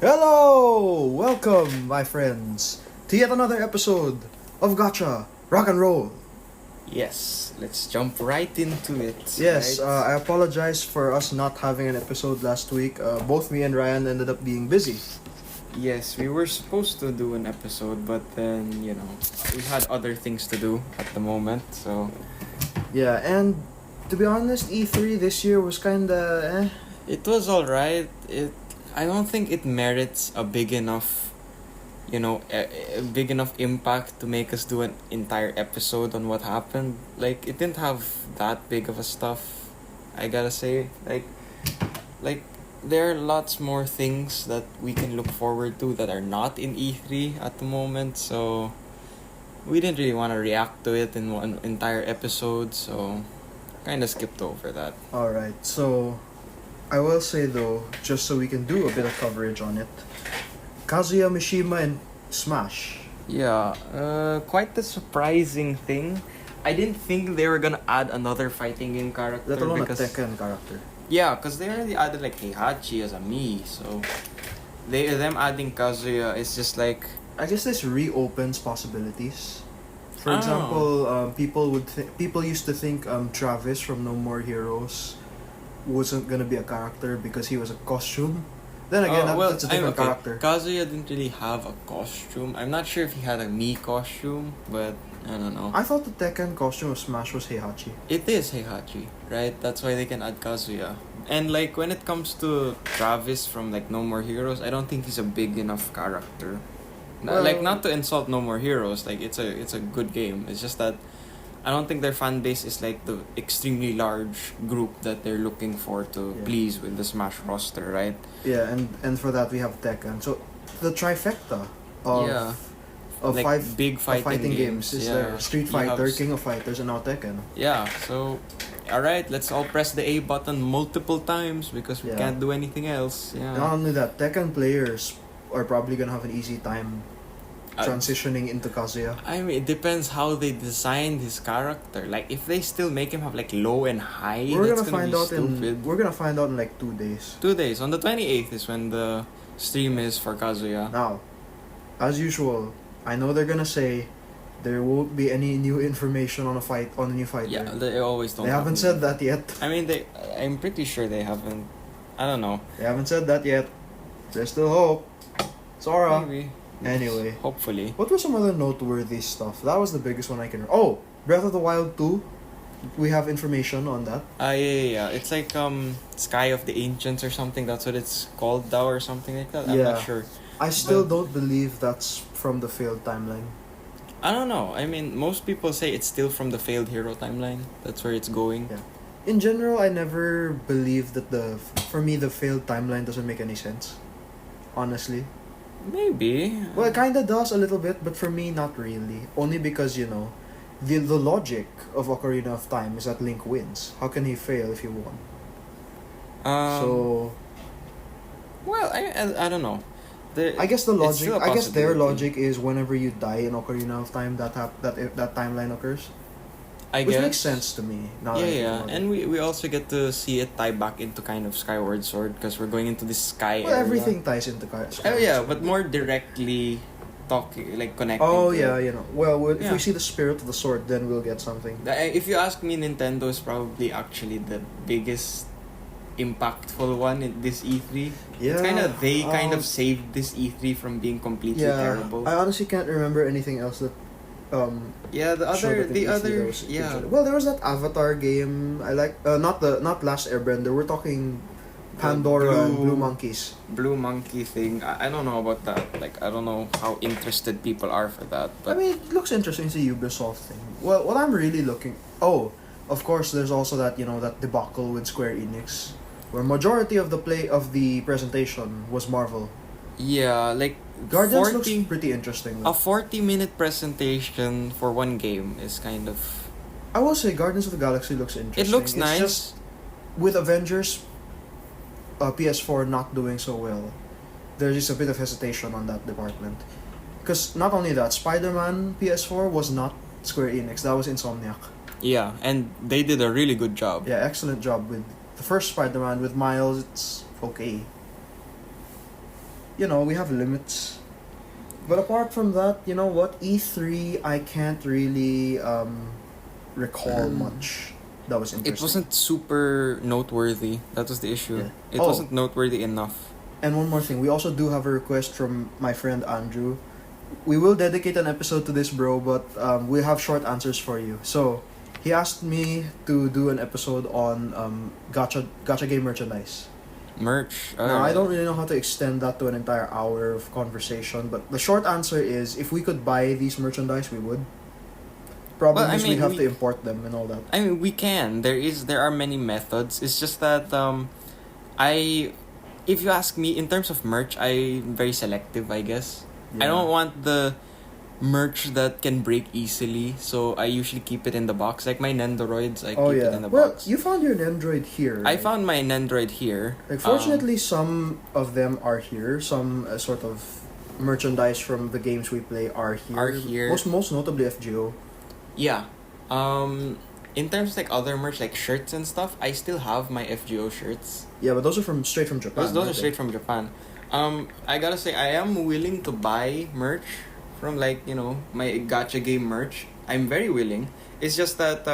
Hello! Welcome, my friends, to yet another episode of Gacha Rock Roll. Yes, let's jump right into it. Yes, right? I apologize for us not having an episode last week. Both me and Ryan ended up being busy. Yes, we were supposed to do an episode, but then, we had other things to do at the moment, so... Yeah, and to be honest, E3 this year was kinda It was alright. I don't think it merits a big enough, a big enough impact to make us do an entire episode on what happened. Like, it didn't have that big of a stuff, I gotta say. Like, there are lots more things that we can look forward to that are not in E3 at the moment, so we didn't really want to react to it in one entire episode, so kind of skipped over that. Alright, so I will say though, just so we can do a bit of coverage on it, Kazuya Mishima and Smash. Yeah, quite the surprising thing. I didn't think they were gonna add another fighting game character. Let alone because a Tekken character. Yeah, because they already added like Heihachi as a Mii, so them adding Kazuya is just like... I guess this reopens possibilities. For Oh. example, people used to think Travis from No More Heroes wasn't gonna be a character because he was a costume. Then again, that's a different character. Kazuya didn't really have a costume. I'm not sure if he had a Mii costume, but I don't know. I thought the Tekken costume of Smash was Heihachi. It is Heihachi, right? That's why they can add Kazuya. And like when it comes to Travis from like No More Heroes, I don't think he's a big enough character. Like, not to insult No More Heroes, like it's a good game. It's just that I don't think their fan base is like the extremely large group that they're looking for to please with the Smash roster, right? Yeah, and for that we have Tekken. So the trifecta of like five big fighting games is there. Street Fighter, King of Fighters, and now Tekken. Yeah, so alright, let's all press the A button multiple times because we can't do anything else. Yeah. Not only that, Tekken players are probably gonna have an easy time transitioning into Kazuya. I mean, it depends how they designed his character. Like, if they still make him have like low and high, We're gonna gonna find out in like 2 days. 2 days. On the 28th is when the stream is for Kazuya. Now, as usual, I know they're gonna say there won't be any new information on a new fighter. Yeah, they always don't. They haven't said that yet. I mean, I'm pretty sure they haven't. I don't know. They haven't said that yet. There's still hope. Sora. Maybe. Anyway. Hopefully. What was some other noteworthy stuff? That was the biggest one I can... Oh! Breath of the Wild 2. We have information on that. Yeah. It's like Sky of the Ancients or something. That's what it's called now or something like that. I'm not sure. I still don't believe that's from the failed timeline. I don't know. I mean, most people say it's still from the failed hero timeline. That's where it's going. Yeah. In general, I never believed that for me, the failed timeline doesn't make any sense. Honestly. Maybe. Well, it kinda does a little bit, but for me, not really. Only because, the logic of Ocarina of Time is that Link wins. How can he fail if he won? Well, I don't know. I guess their logic is whenever you die in Ocarina of Time, that timeline occurs. Which makes sense to me. And we also get to see it tie back into kind of Skyward Sword because we're going into this sky area. Everything ties into Skyward Sword. But more directly connecting. Oh, yeah, if we see the spirit of the sword, then we'll get something. If you ask me, Nintendo is probably actually the biggest impactful one in this E3. Yeah. It's they kind of saved this E3 from being completely terrible. I honestly can't remember anything else that Well, there was that Avatar game. I like not Last Airbender. We're talking Pandora and Blue Monkeys. Blue Monkey thing. I don't know about that. Like, I don't know how interested people are for that. But I mean, it looks interesting. It's a Ubisoft thing. Well, what I'm really looking... Oh, of course, there's also that, that debacle with Square Enix, where majority of the presentation was Marvel. Yeah, like... Guardians looks pretty interesting. A 40-minute presentation for one game is kind of... I will say Guardians of the Galaxy looks interesting. It looks nice. Just, with Avengers, PS4 not doing so well, there's just a bit of hesitation on that department. Because not only that, Spider-Man PS4 was not Square Enix, that was Insomniac. Yeah, and they did a really good job. Yeah, excellent job with the first Spider-Man. With Miles, it's okay. we have limits. But apart from that, you know what? E3, I can't really recall much that was interesting. It wasn't super noteworthy. That was the issue. Yeah. It wasn't noteworthy enough. And one more thing, we also do have a request from my friend Andrew. We will dedicate an episode to this, bro, but we have short answers for you. So, he asked me to do an episode on gacha game merchandise. Merch. Now, I don't really know how to extend that to an entire hour of conversation, but the short answer is, if we could buy these merchandise, we would. Problem is, we'd have to import them and all that. I mean, we can. There are many methods. It's just that if you ask me in terms of merch, I'm very selective, I guess. Yeah. I don't want the merch that can break easily, so I usually keep it in the box. Like my Nendoroids, I keep it in the box. You found your Nendroid here, right? I found my Nendroid here. Like, fortunately, some of them are here. Some sort of merchandise from the games we play are here. Most notably FGO. Yeah. In terms of like other merch, like shirts and stuff, I still have my FGO shirts. Yeah, but those are straight from Japan. Those are straight from Japan. I gotta say, I am willing to buy merch from my gacha game merch. I'm very willing. It's just that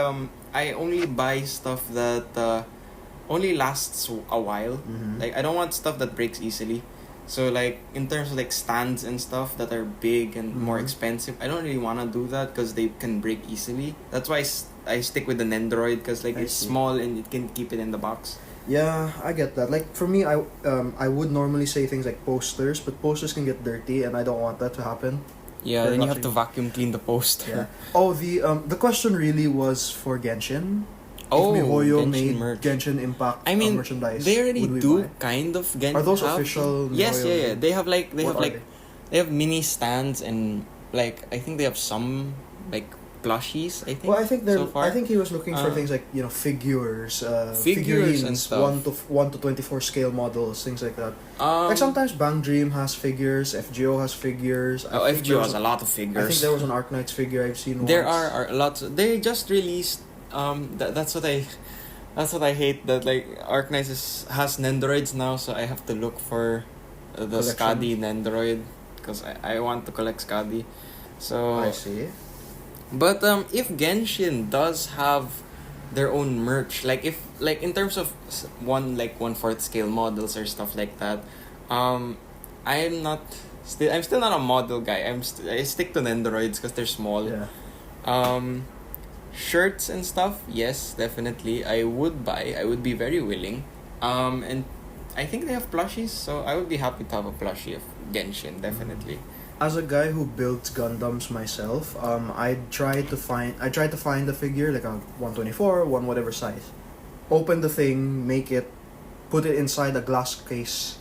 I only buy stuff that only lasts a while. Mm-hmm. Like I don't want stuff that breaks easily. So like in terms of like stands and stuff that are big and more expensive, I don't really want to do that because they can break easily. That's why I stick with the Nendoroid because it's small and it can keep it in the box. Yeah, I get that. Like for me, I would normally say things like posters, but posters can get dirty, and I don't want that to happen. Yeah, then you have to vacuum clean the poster. Yeah. Oh, the question really was for Genshin. Oh, if MiHoYo Genshin made merch. Genshin Impact merchandise, they already do buy? kind of Genshin. Are those official? Yes, MiHoYo? yeah. They have mini stands and like I think they have some like plushies. I think. Well, I think so far. I think he was looking for things like figures, figures figurines, and stuff. 1 to 24 scale models, things like that. Like sometimes Bang Dream has figures, FGO has figures. FGO has a lot of figures. I think there was an Arknights figure I've seen. There once. are lots. They just released. That's what I hate. That like Arknights has Nendoroids now, so I have to look for the Skadi Nendoroid because I want to collect Skadi. So I see. But if Genshin does have their own merch, like in terms of 1/4 scale models or stuff like that, I'm still not a model guy. I stick to Nendoroids because they're small. Yeah. Shirts and stuff, yes, definitely. I would buy. I would be very willing. And I think they have plushies, so I would be happy to have a plushie of Genshin, definitely. As a guy who builds Gundams myself, I tried to find a figure like a 124, whatever size. Open the thing, make it, put it inside a glass case,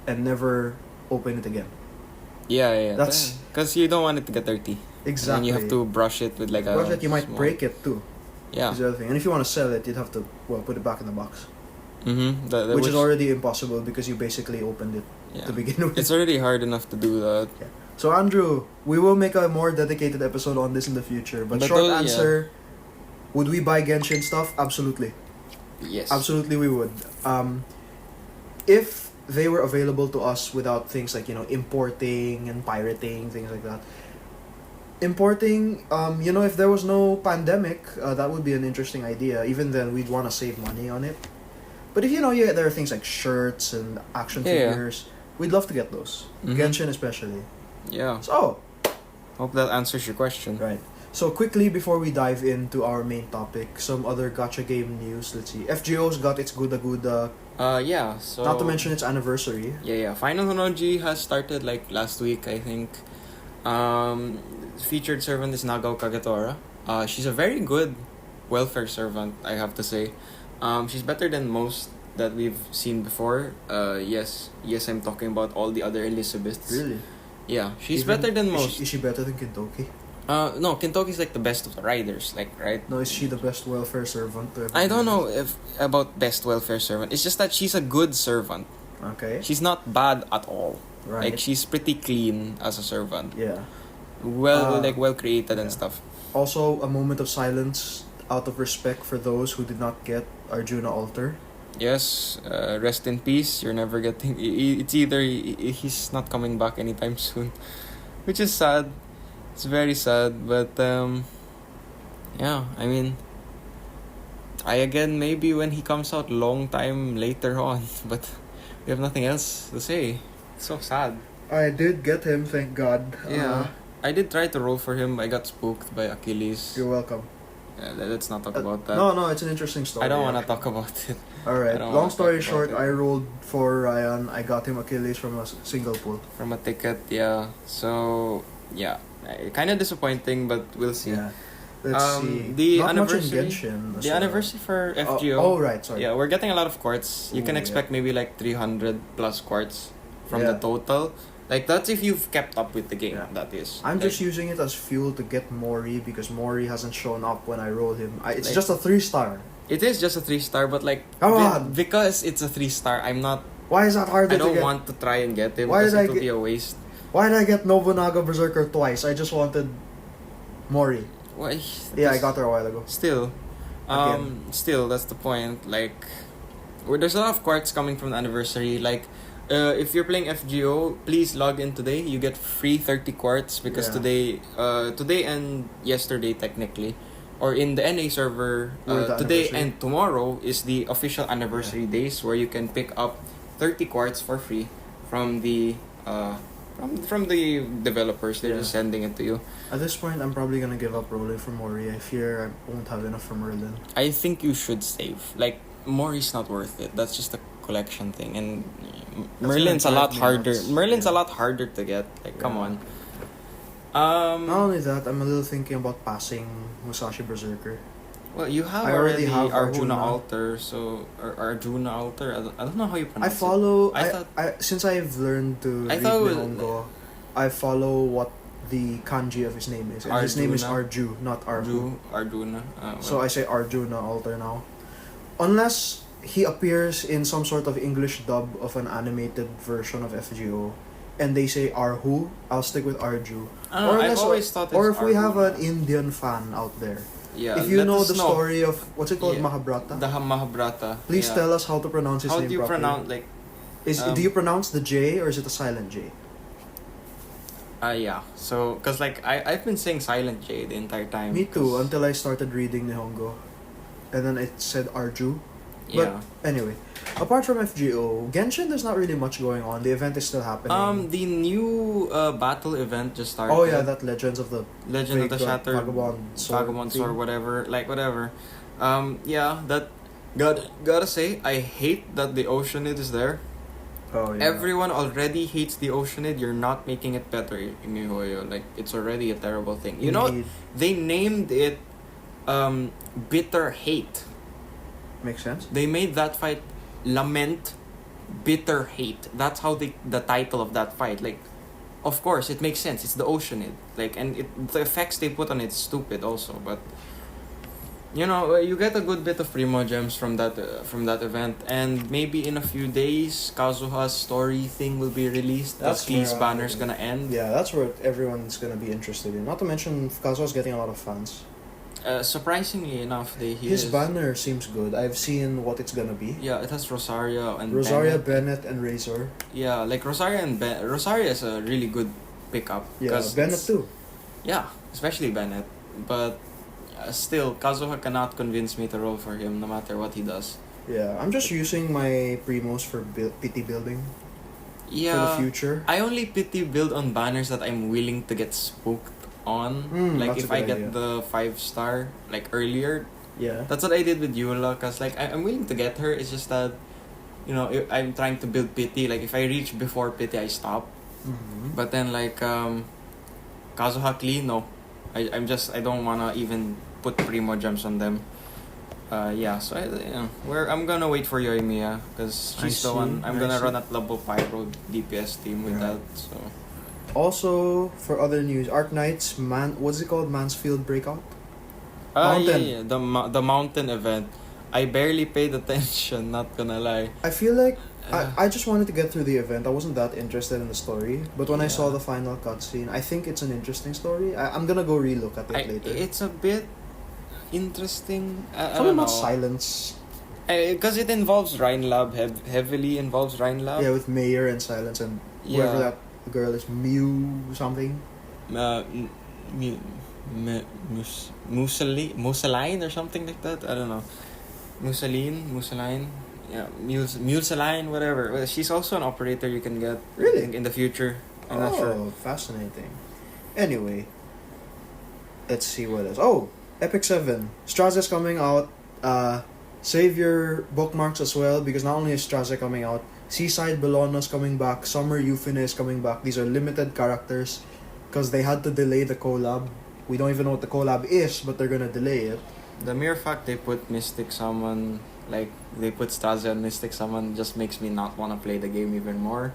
and never open it again. Yeah. That's because you don't want it to get dirty. Exactly. And you have to brush it with you might break it too. Yeah. Is the other thing. And if you want to sell it, you'd have to put it back in the box. Mm-hmm. Which is already impossible because you basically opened it to begin with. It's already hard enough to do that. Yeah. So Andrew, we will make a more dedicated episode on this in the future. But short answer, would we buy Genshin stuff? Absolutely. Yes. Absolutely we would. If they were available to us without things like, importing and pirating, things like that. Importing, if there was no pandemic, that would be an interesting idea. Even then, we'd want to save money on it. But if there are things like shirts and action figures, we'd love to get those. Genshin especially. Yeah. So, hope that answers your question. Right. So quickly before we dive into our main topic, some other gacha game news. Let's see. FGO's got its Guda Guda. So not to mention its anniversary. Yeah. Final Honoji has started like last week, I think. Featured servant is Nagao Kagetora. She's a very good welfare servant, I have to say. She's better than most that we've seen before. Yes, I'm talking about all the other Elizabeths. Really? Yeah, she's better than most. Is she better than Kintoki? No, Kintoki's like the best of the riders, right? No, is she the best welfare servant? I don't know about best welfare servant. It's just that she's a good servant. Okay. She's not bad at all. Right. Like she's pretty clean as a servant. Yeah. Well created and stuff. Also, a moment of silence out of respect for those who did not get Arjuna Altar. Yes, rest in peace. You're never getting. It's either he's not coming back anytime soon, which is sad. It's very sad, but yeah. I mean, try again maybe when he comes out long time later on. But we have nothing else to say. It's so sad. I did get him, thank God. Yeah, I did try to roll for him. I got spooked by Achilles. You're welcome. Let's not talk about that. No, it's an interesting story. I don't want to talk about it. Alright, don't long wanna story talk short, about it. I rolled for Ryan. I got him Achilles from a single pull. From a ticket, yeah. So, yeah. Kind of disappointing, but we'll see. Yeah. Let's see. The Not anniversary, much in Genshin. the anniversary for FGO. Oh, right, sorry. Yeah, we're getting a lot of quartz. You can Ooh, expect maybe like 300 plus quartz from Yeah. the total. Like, that's if you've kept up with the game, Yeah. that is. I'm Like, just using it as fuel to get Mori because Mori hasn't shown up when I roll him. It's Like- just a 3-star. It is just a 3-star, but like... Come on! Because it's a 3-star, I'm not... Why is that harder I to don't get? want to try and get him Why because did I it will get- be a waste. Why did I get Nobunaga Berserker twice? I just wanted Mori. Why? Yeah, I got her a while ago. Still, that's the point. Like, there's a lot of quartz coming from the anniversary. Like, if you're playing FGO, please log in today. You get free 30 quartz because Yeah. today and yesterday technically, or in the NA server, Were the today anniversary. and tomorrow is the official anniversary days where you can pick up 30 quartz for free from the from the developers. They're Yeah. just sending it to you. At this point, I'm probably gonna give up rolling for Mori. I fear I won't have enough for Merlin. I think you should save. Like, Mori's not worth it. That's just a collection thing. And Merlin's a gonna lot drive me harder. nuts. Merlin's a Yeah. lot harder to get. Like, come Yeah. on. Not only that, I'm a little thinking about passing Musashi Berserker. Well, you have I already have Arjuna Arjuna. Altar, so... Or Arjuna Altar? I don't know how you I pronounce follow. I thought- Since I've learned to I read thought it was- Nihongo, I follow what the kanji of his name is. And his name is Arjuna. Arju, not it. Arju. Arjuna. So I say Arjuna Altar now. Unless he appears in some sort of English dub of an animated version of FGO, and they say Arhu, I'll stick with Arju. I don't know, I've unless- always thought it's Or if we have Arjuna. an Indian fan out there, Yeah, if you let know us the story of what's it called, Yeah. Mahabharata, The Mahabharata. please yeah. tell us how to pronounce his How name do you properly. pronounce, like... Do you pronounce the J or is it a silent J? Yeah. So, because like, I've been saying Silent J the entire time. Me too, 'cause- until I started reading Nihongo. And then it said Arju. Yeah. Anyway, apart from FGO, Genshin, there's not really much going on. The event is still happening. The new battle event just started. Oh yeah, that Legends of the Legend of the Vagrant Shattered Vagabond Sword or thing. whatever, like whatever. Yeah, that gotta say, I hate that the Oceanid is there. Oh yeah. Everyone already hates the Oceanid. You're not making it better, Imihoyo. Like, it's already a terrible thing. You know, Indeed. they named it Bitter Hate. Makes sense. They made that fight Lament Bitter Hate. That's how the title of that fight. Like, of course, it makes sense. It's the Oceanid. Like, and the effects they put on it's stupid also. But you know, you get a good bit of Primo gems from that event, and maybe in a few days, Kazuha's story thing will be released. That's The Sleaze where, banner's gonna end. Yeah, that's what everyone's gonna be interested in. Not to mention, Kazuha's getting a lot of fans. Surprisingly enough, His banner seems good. I've seen what it's gonna be. Yeah, it has Rosaria and Rosaria, Bennett. Bennett, and Razor. Yeah, like Rosaria Rosaria is a really good pickup. Yeah, 'cause Bennett it's- too. Yeah, especially Bennett. But still, Kazuha cannot convince me to roll for him no matter what he does. Yeah, I'm just using my primos for pity building for the Yeah, future. I only pity build on banners that I'm willing to get spooked on. Like that's if a I good get idea. the 5-star like earlier. Yeah. That's what I did with Eula, cause like I'm willing to get her. It's just that, you know, I'm trying to build pity. Like if I reach before pity, I stop. Mm-hmm. But then like Kazuha Klee, no. I don't wanna even put Primo gems on them. Yeah, so I'm gonna wait for Yoimiya because she's the one I'm gonna run at level 5 road DPS team with Yeah. that. So Also, for other news, Arc Knights, what's it called? Mansfield Breakout? yeah, Mountain. yeah, the mountain event. I barely paid attention, not gonna lie. I feel like Uh, I just wanted to get through the event. I wasn't that interested in the story. But when I saw Yeah. the final cutscene, I think it's an interesting story. I'm gonna go relook at it later. It's a bit interesting. I Something don't about know. silence. Because it involves Rhinelab, heavily involves Rhinelab. Yeah, with Mayor and Silence and whoever that girl is, Mew something. Musaline or something like that. I don't know. Musaline. Yeah, Musaline, whatever. Well, she's also an operator you can get. Really? I think in the future. I'm not sure. Oh, fascinating. Anyway, let's see what else. Oh, Epic 7. Straza's coming out. Save your bookmarks as well, because not only is Straza coming out, Seaside Bellona's coming back, Summer Euphine is coming back. These are limited characters because they had to delay the collab. We don't even know what the collab is, but they're gonna delay it. The mere fact they put Mystic Summon, like they put Straza and Mystic Summon, just makes me not want to play the game even more.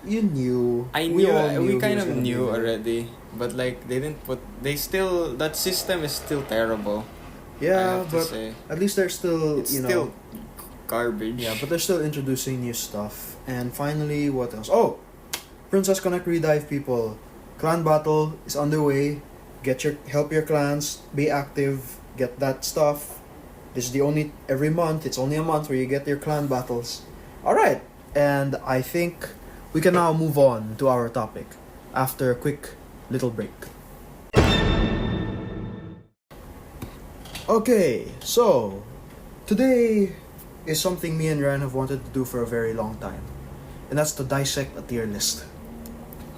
You knew. We all kind he was of gonna knew be there. already, but like they didn't put. They still, that system is still terrible. I Yeah, have to but say. at least they're still, It's you know. still garbage. Yeah, but they're still introducing new stuff. And finally, what else? Oh, Princess Connect Redive, people. Clan battle is underway. Help your clans, be active, get that stuff. This is the only every month. It's only a month where you get your clan battles. All right, and I think we can now move on to our topic after a quick little break. Okay, so today is something me and Ryan have wanted to do for a very long time, and that's to dissect a tier list.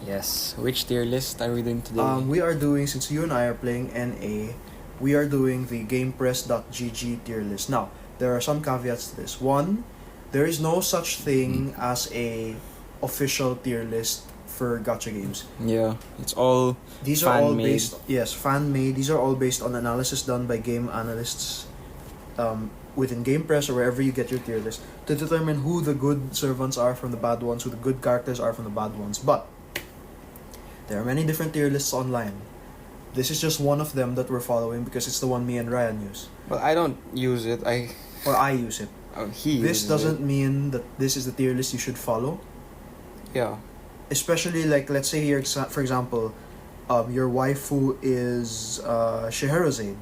Yes. Which tier list are we doing today? We are doing, since you and I are playing NA, we are doing the GamePress.gg tier list. Now, there are some caveats to this. One, there is no such thing as a official tier list for gacha games. Yeah, it's all These are all fan-made. fan-made. These are all based on analysis done by game analysts within GamePress or wherever you get your tier list to determine who the good servants are from the bad ones, who the good characters are from the bad ones. But there are many different tier lists online. This is just one of them that we're following because it's the one me and Ryan use. Well, I don't use it. I use it. he This uses doesn't it. mean that this is the tier list you should follow. Yeah. Especially, like, let's say here, for example, your waifu is Scheherazade.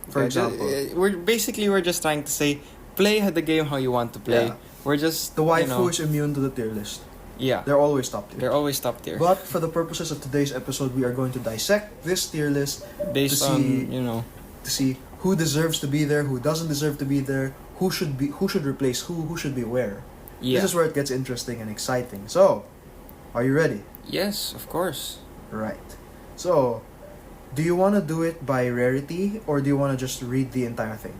For example. We're just trying to say, play the game how you want to play. Yeah. We're just The waifu is immune to the tier list. yeah. They're always top tier. They're always top tier. But for the purposes of today's episode, we are going to dissect this tier list Based to on see- to see who deserves to be there, who doesn't deserve to be there, who should replace who should be where. yeah. This is where it gets interesting and exciting. So, are you ready? Yes, of course. Right. So, do you want to do it by rarity or do you want to just read the entire thing?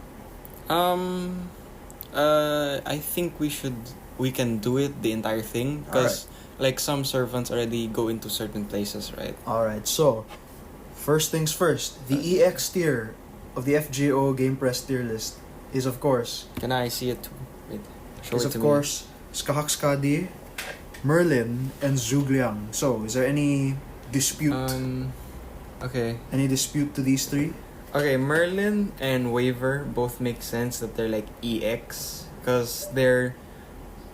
I think we can do it the entire thing because like some servants already go into certain places, right? Alright, so, first things first. The EX tier of the FGO Game Press tier list is, of course, Can I see it too? Wait, show is it of to course Skahakskadi, Merlin, and Zhugliang. So, is there any dispute? Okay. Any dispute to these three? Okay, Merlin and Waver both make sense that they're like EX because they're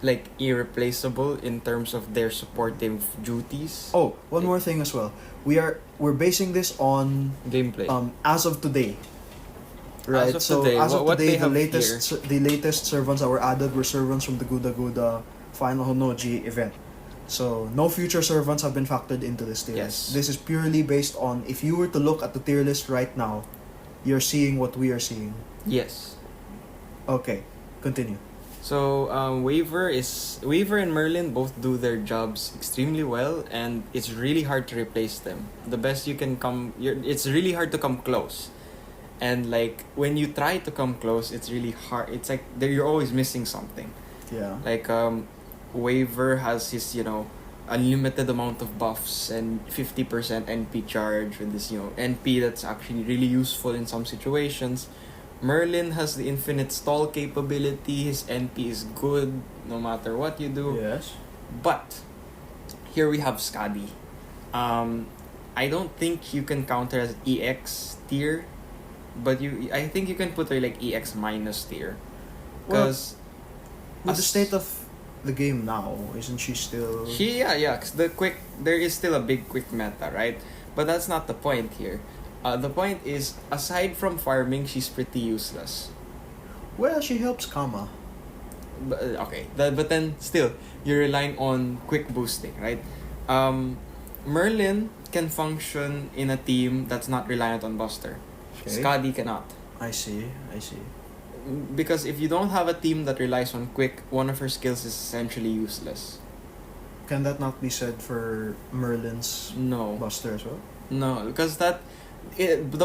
like irreplaceable in terms of their supportive duties. Oh, one more thing as well. We're basing this on Gameplay. as of today. Right. As of so today, as of what today, they the have latest servants that were added were servants from the Guda Guda Final Honoji event. So no future servants have been factored into this tier Yes. list. This is purely based on if you were to look at the tier list right now, you're seeing what we are seeing. Yes. Okay, continue. So Waver and Merlin both do their jobs extremely well, and it's really hard to replace them. The best you can it's really hard to come close, and like when you try to come close, it's really hard. It's like you're always missing something. Yeah. Like Waver has his unlimited amount of buffs and 50% NP charge with this NP that's actually really useful in some situations. Merlin has the infinite stall capability. His NP is good no matter what you do. Yes. But here we have Skadi. I don't think you can count her as EX tier, but I think you can put her like EX minus tier. Because with the state of the game now, isn't she still? Yeah. 'Cause there is still a big quick meta, right? But that's not the point here. The point is, aside from farming, she's pretty useless. Well, she helps Kama. But, okay, but then still, you're relying on quick boosting, right? Merlin can function in a team that's not reliant on Buster. Okay. Skadi cannot. I see. Because if you don't have a team that relies on quick, one of her skills is essentially useless. Can that not be said for Merlin's No. Buster as well? No, because the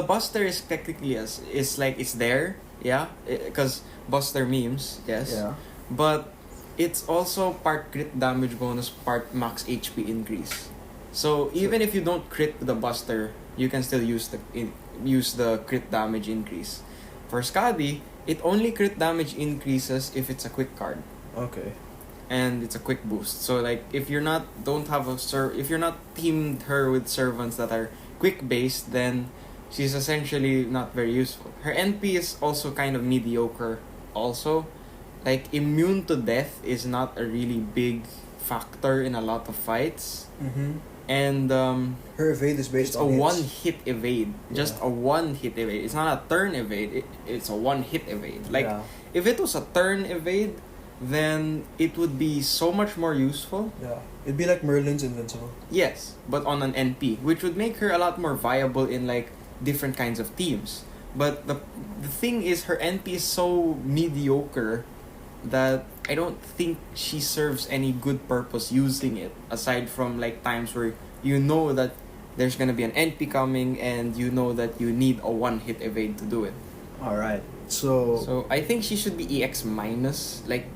Buster is technically is like it's there, yeah, because Buster memes, yes. Yeah. But it's also part crit damage bonus, part max HP increase. So even if you don't crit with the Buster, you can still use the crit damage increase. For Skadi, it only crit damage increases if it's a quick card. Okay. And it's a quick boost. So like if you're not teamed her with servants that are quick based, then she's essentially not very useful. Her NP is also kind of mediocre also. Like immune to death is not a really big factor in a lot of fights. Mm-hmm. And her evade is based it's on a hits. one-hit evade. Just Yeah. a one-hit evade. It's not a turn evade. It's a one-hit evade. Like Yeah. if it was a turn evade, then it would be so much more useful. Yeah. It'd be like Merlin's invincible. Yes, but on an NP, which would make her a lot more viable in like different kinds of teams. But the thing is, her NP is so mediocre that I don't think she serves any good purpose using it, aside from like times where you know that there's gonna be an NP coming and you know that you need a one-hit evade to do it. Alright. So I think she should be EX minus. Like,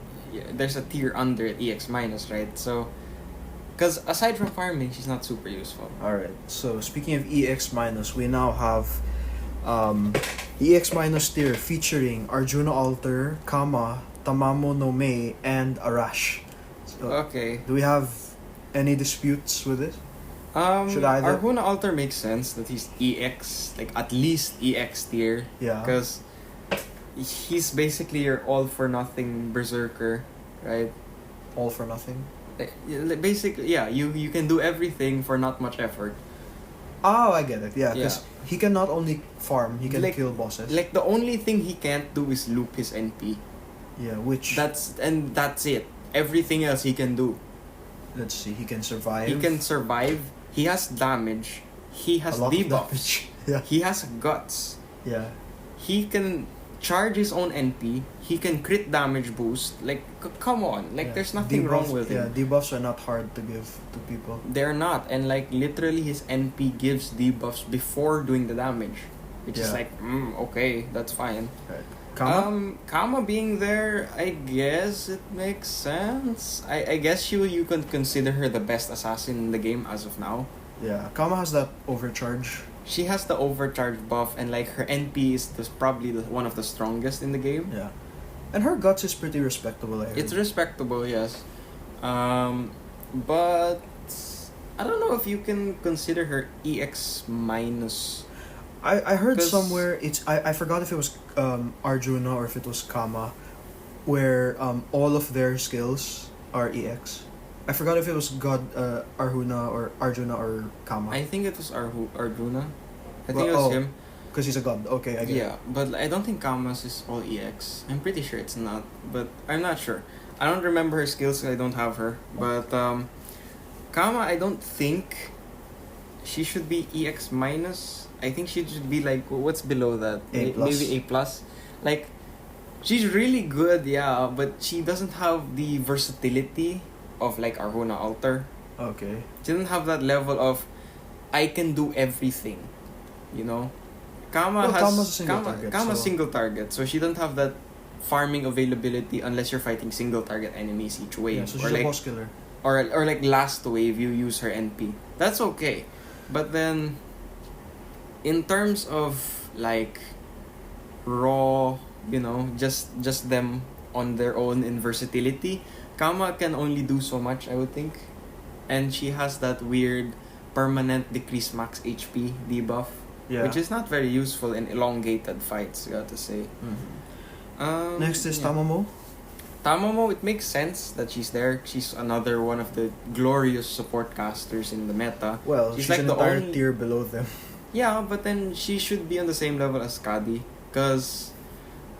there's a tier under at EX minus, right? So, because aside from farming, she's not super useful. alright. So speaking of EX minus, we now have EX minus tier featuring Arjuna Alter, Kama, Tamamo no Mei, and Arash. So, Okay. do we have any disputes with it? Should either- Arjuna Alter makes sense that he's EX, like at least EX tier. Yeah. Because he's basically your all for nothing berserker, right? All for nothing. Basically, yeah, you can do everything for not much effort. Oh, I get it. Yeah, because he can not only farm, he can Like- kill bosses. Like the only thing he can't do is loop his NP. yeah, which That's it. Everything else he can do. let's see, he can survive. He can survive. He has damage. He has a lot of debuffs. damage. Yeah. He has guts. Yeah. He can charge his own NP. He can crit damage boost. Like, come on. Like, Yeah. there's nothing wrong with Yeah, him. debuffs are not hard to give to people. They're not. And, like, literally his NP gives debuffs before doing the damage. Which is Yeah. like, okay, that's fine. Right. Kama? Kama being there, I guess it makes sense. I guess you can consider her the best assassin in the game as of now. Yeah. Kama has that overcharge. She has the overcharge buff, and like her NP is probably one of the strongest in the game. Yeah. And her guts is pretty respectable, I heard. It's respectable, yes. But I don't know if you can consider her EX minus. I heard 'Cause- somewhere I forgot if it was Arjuna or if it was Kama, where all of their skills are EX. I forgot if it was God Arjuna or Kama. I think it was Arjuna. I think Well, it was oh. him. Because he's a god. Okay, I get Yeah, but I don't think Kama's is all EX. I'm pretty sure it's not, but I'm not sure. I don't remember her skills, so I don't have her. But Kama, I don't think she should be EX minus. I think she should be like, what's below that? A plus. Maybe A plus. Like, she's really good, yeah, but she doesn't have the versatility of like Arjuna Alter. Okay. She doesn't have that level of, I can do everything, you know. Well, Kama's a single target, Kama's so- single target, so she doesn't have that farming availability unless you're fighting single target enemies each wave, Yeah, so or she's a like boss killer. or like last wave you use her NP. That's okay, but then in terms of like raw, you know, just them on their own in versatility, Kama can only do so much, I would think, and she has that weird permanent decrease max HP debuff. Yeah. Which is not very useful in elongated fights, you got to say. Next is yeah. Tamamo. Tamamo, it makes sense that she's there. She's another one of the glorious support casters in the meta. Well, She's she's like an the entire only- tier below them. Yeah, but then she should be on the same level as Skadi. Because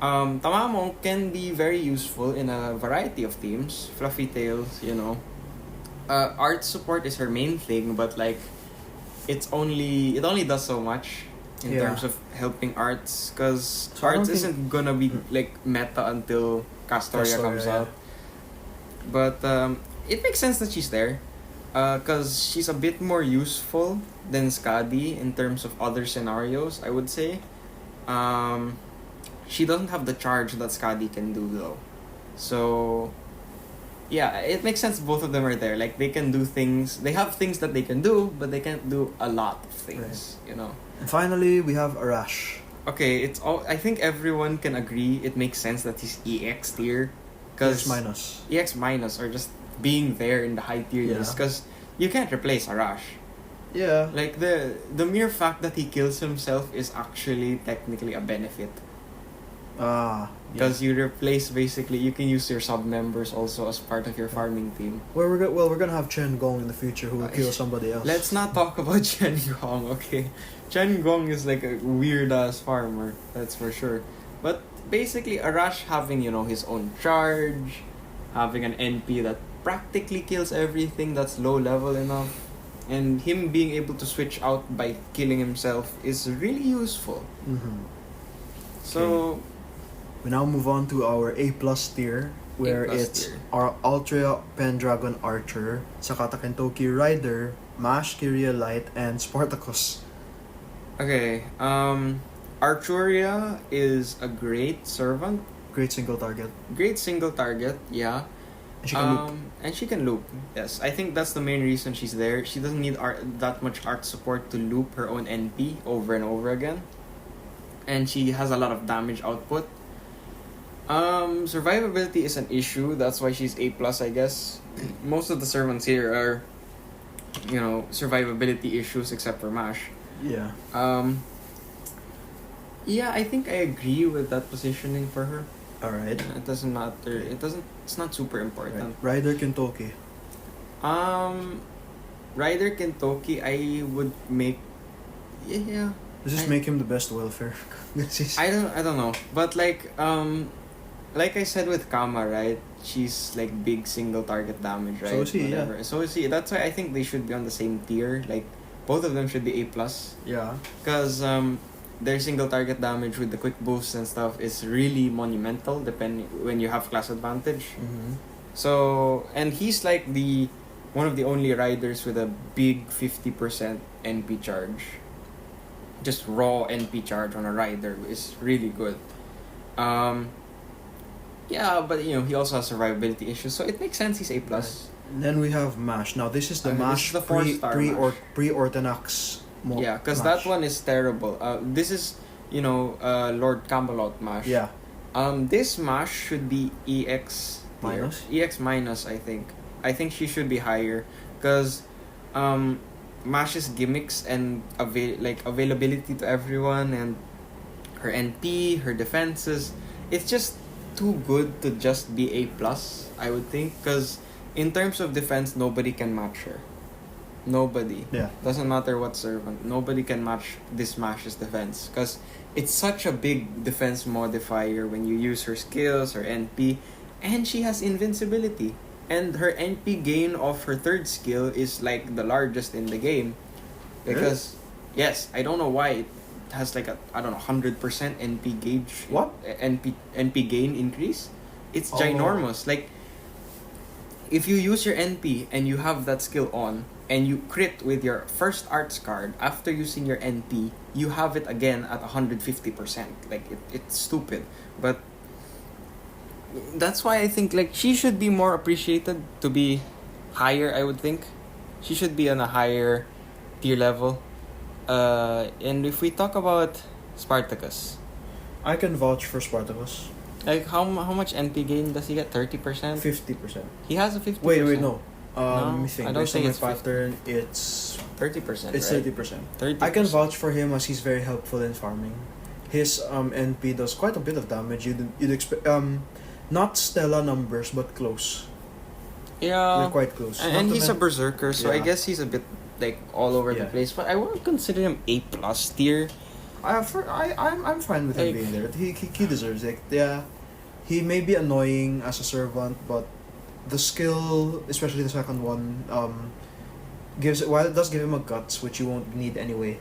Tamamo can be very useful in a variety of teams. Fluffy Tails, you know. Art support is her main thing, but like it only does so much in terms of helping arts, because arts isn't gonna be like meta until Castoria comes out. But it makes sense that she's there, because she's a bit more useful than Skadi in terms of other scenarios, I would say. She doesn't have the charge that Skadi can do though, so yeah, it makes sense both of them are there. Like, they can do things, they have things that they can do, but they can't do a lot of things, you know. And finally, we have Arash. Okay, it's all. I think everyone can agree it makes sense that he's EX tier, because EX minus, or just being there in the high tier list, because you can't replace Arash. Yeah. Like, the mere fact that he kills himself is actually technically a benefit. Because you replace, basically, you can use your sub members also as part of your farming team. Well, we're gonna have Chen Gong in the future who will kill somebody else. Let's not talk about Chen Gong, okay? Chen Gong is like a weird ass farmer, that's for sure. But basically, Arash having, you know, his own charge, having an NP that practically kills everything that's low level enough, and him being able to switch out by killing himself is really useful. Mm-hmm. So we now move on to our A+ tier, where it's our Ultra Pendragon Archer, Sakata Kentoki Rider, Mash Kyria Light, and Spartacus. Okay, Archuria is a great servant. Great single target, yeah. And she can loop. And she can loop, yes. I think that's the main reason she's there. She doesn't need that much art support to loop her own NP over and over again. And she has a lot of damage output. Survivability is an issue. That's why she's A+, I guess. Most of the servants here are, you know, survivability issues except for Mash. Yeah. Yeah, I think I agree with that positioning for her. Alright. It doesn't matter. It's not super important. Right. Rider Kentoki. Rider Kentoki, I would make... Yeah. Let's just make him the best welfare. I don't know. But like I said with Kama, right? She's like big single target damage, right? So is he, yeah. So is he. That's why I think they should be on the same tier. Like, both of them should be A+. Yeah. Because their single target damage with the quick boosts and stuff is really monumental, depending when you have class advantage. Mm-hmm. So, and he's like one of the only riders with a big 50% NP charge. Just raw NP charge on a rider is really good. Yeah, but you know, he also has survivability issues, so it makes sense he's A+. Right. Then we have Mash. Now this is the Mash the 4-star pre-Orthonax. Yeah, because that one is terrible. This is, you know, Lord Camelot Mash. Yeah. This Mash should be EX minus. EX minus, I think. I think she should be higher, because Mash's gimmicks and availability to everyone, and her NP, her defenses, it's just too good to just be A+, I would think, because in terms of defense, nobody can match her. Nobody. Yeah. Doesn't matter what servant. Nobody can match this Mash's defense, because it's such a big defense modifier when you use her skills, her NP, and she has invincibility. And her NP gain of her third skill is like the largest in the game. Because, yes, I don't know why it has like a, I don't know, 100% NP gauge. What? NP gain increase. It's ginormous. Like, if you use your NP and you have that skill on, and you crit with your first arts card after using your NP, you have it again at 150%. Like, it's stupid. But that's why I think like she should be more appreciated to be higher, I would think. She should be on a higher tier level. And if we talk about Spartacus, I can vouch for Spartacus. like how much NP gain does he get? 30%? 50%. He has a 50%. Wait, no. Let me I think. don't Based on think my it's pattern, it's 30%. It's right? 30%. 30%. I can vouch for him as he's very helpful in farming. His NP does quite a bit of damage. You'd expect not Stella numbers, but close. Yeah. They're quite close. And he's a berserker, so I Yeah. guess he's a bit like all over the Yeah. place. But I won't consider him A+ tier. I'm fine with him Like- being there. He deserves it. Yeah, he may be annoying as a servant, but the skill, especially the second one, while it does give him a guts, which you won't need anyway.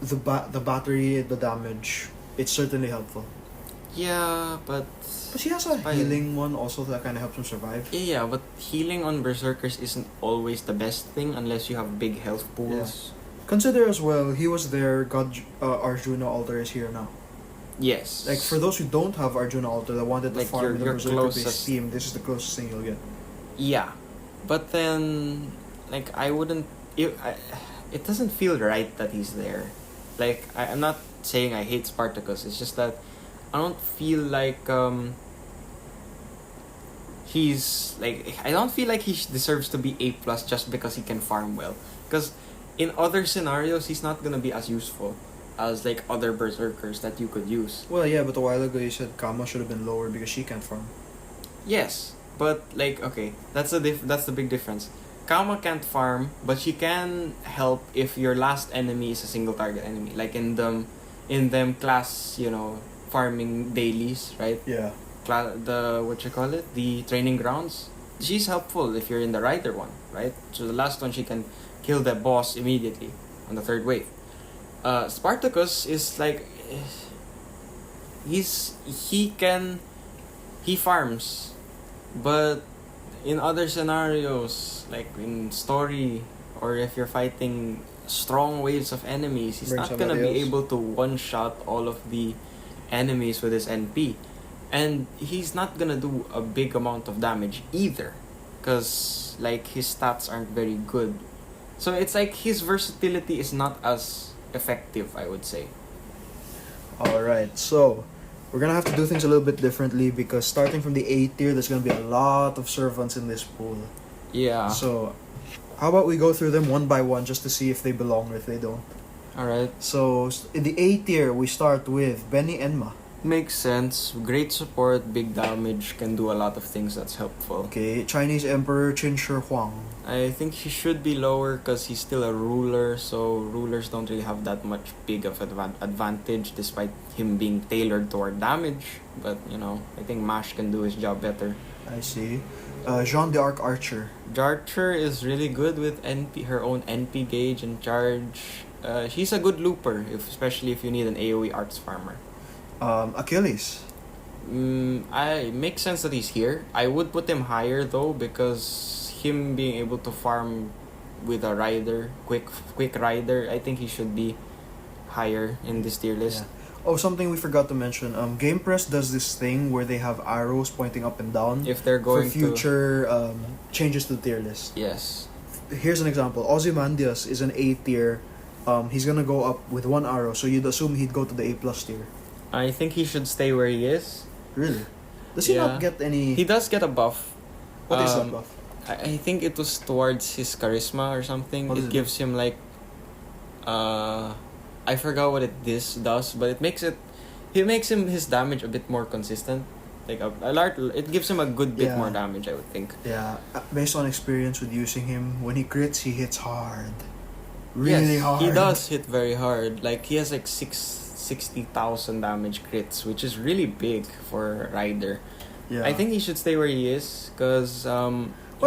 The battery, the damage, it's certainly helpful. Yeah, but But he has a Fine. healing one also that kind of helps him survive. yeah, but healing on berserkers isn't always the best thing unless you have big health pools. Consider as well, he was there. God, Arjuna altar is here now. Yes. Like for those who don't have Arjuna altar that wanted to Like farm the your berserker based closest- team, this is the closest thing you'll get. Yeah, but then like I wouldn't. It doesn't feel right that he's there. Like I'm not saying I hate Spartacus. It's just that I don't feel like he's like I don't feel like he deserves to be A+ just because he can farm well. Because in other scenarios, he's not gonna be as useful as like other berserkers that you could use. Well, yeah, but a while ago you said Kama should have been lower because she can't farm. Yes, but like okay, that's the big difference. Kama can't farm, but she can help if your last enemy is a single target enemy. Like in them class, farming dailies, right? Yeah. The training grounds. She's helpful if you're in the rider one, right? So the last one she can kill the boss immediately on the third wave. Spartacus is like he farms, but in other scenarios, like in story, or if you're fighting strong waves of enemies, he's Bring not gonna somebody be else. able to one-shot all of the enemies with his NP. And he's not gonna do a big amount of damage either, because like his stats aren't very good. So it's like his versatility is not as effective, I would say. Alright, so we're gonna have to do things a little bit differently because starting from the A tier, there's gonna be a lot of servants in this pool. Yeah. So, how about we go through them one by one just to see if they belong or if they don't? Alright. So, in the A tier, we start with Benny Enma. Makes sense. Great support, big damage, can do a lot of things that's helpful. Okay, Chinese Emperor Qin Shi Huang. I think he should be lower because he's still a ruler, so rulers don't really have that much big of advantage despite him being tailored toward damage. But, I think Mash can do his job better. I see. Jean d'Arc Archer. Jarcher is really good with her own NP gauge and charge. She's a good looper, especially if you need an AoE arts farmer. Achilles. It makes sense that he's here. I would put him higher though because him being able to farm with a rider, quick rider, I think he should be higher in this tier list. Yeah. Oh, something we forgot to mention. Game Press does this thing where they have arrows pointing up and down If they're for going future changes to the tier list. yes. Here's an example. Ozymandias is an A tier. He's gonna go up with one arrow, so you'd assume he'd go to the A+ tier. I think he should stay where he is. Really? Does he Yeah. not get any? He does get a buff. What is that Um, buff? I think it was towards his charisma or something. What is It it? gives him like I forgot what this does, but it makes him his damage a bit more consistent. Like it gives him a good bit Yeah. more damage, I would think. Yeah, based on experience with using him, when he crits, he hits hard. Really Yes, hard. He does hit very hard. Like he has like 60,000 damage crits, which is really big for a rider. Yeah. I think he should stay where he is because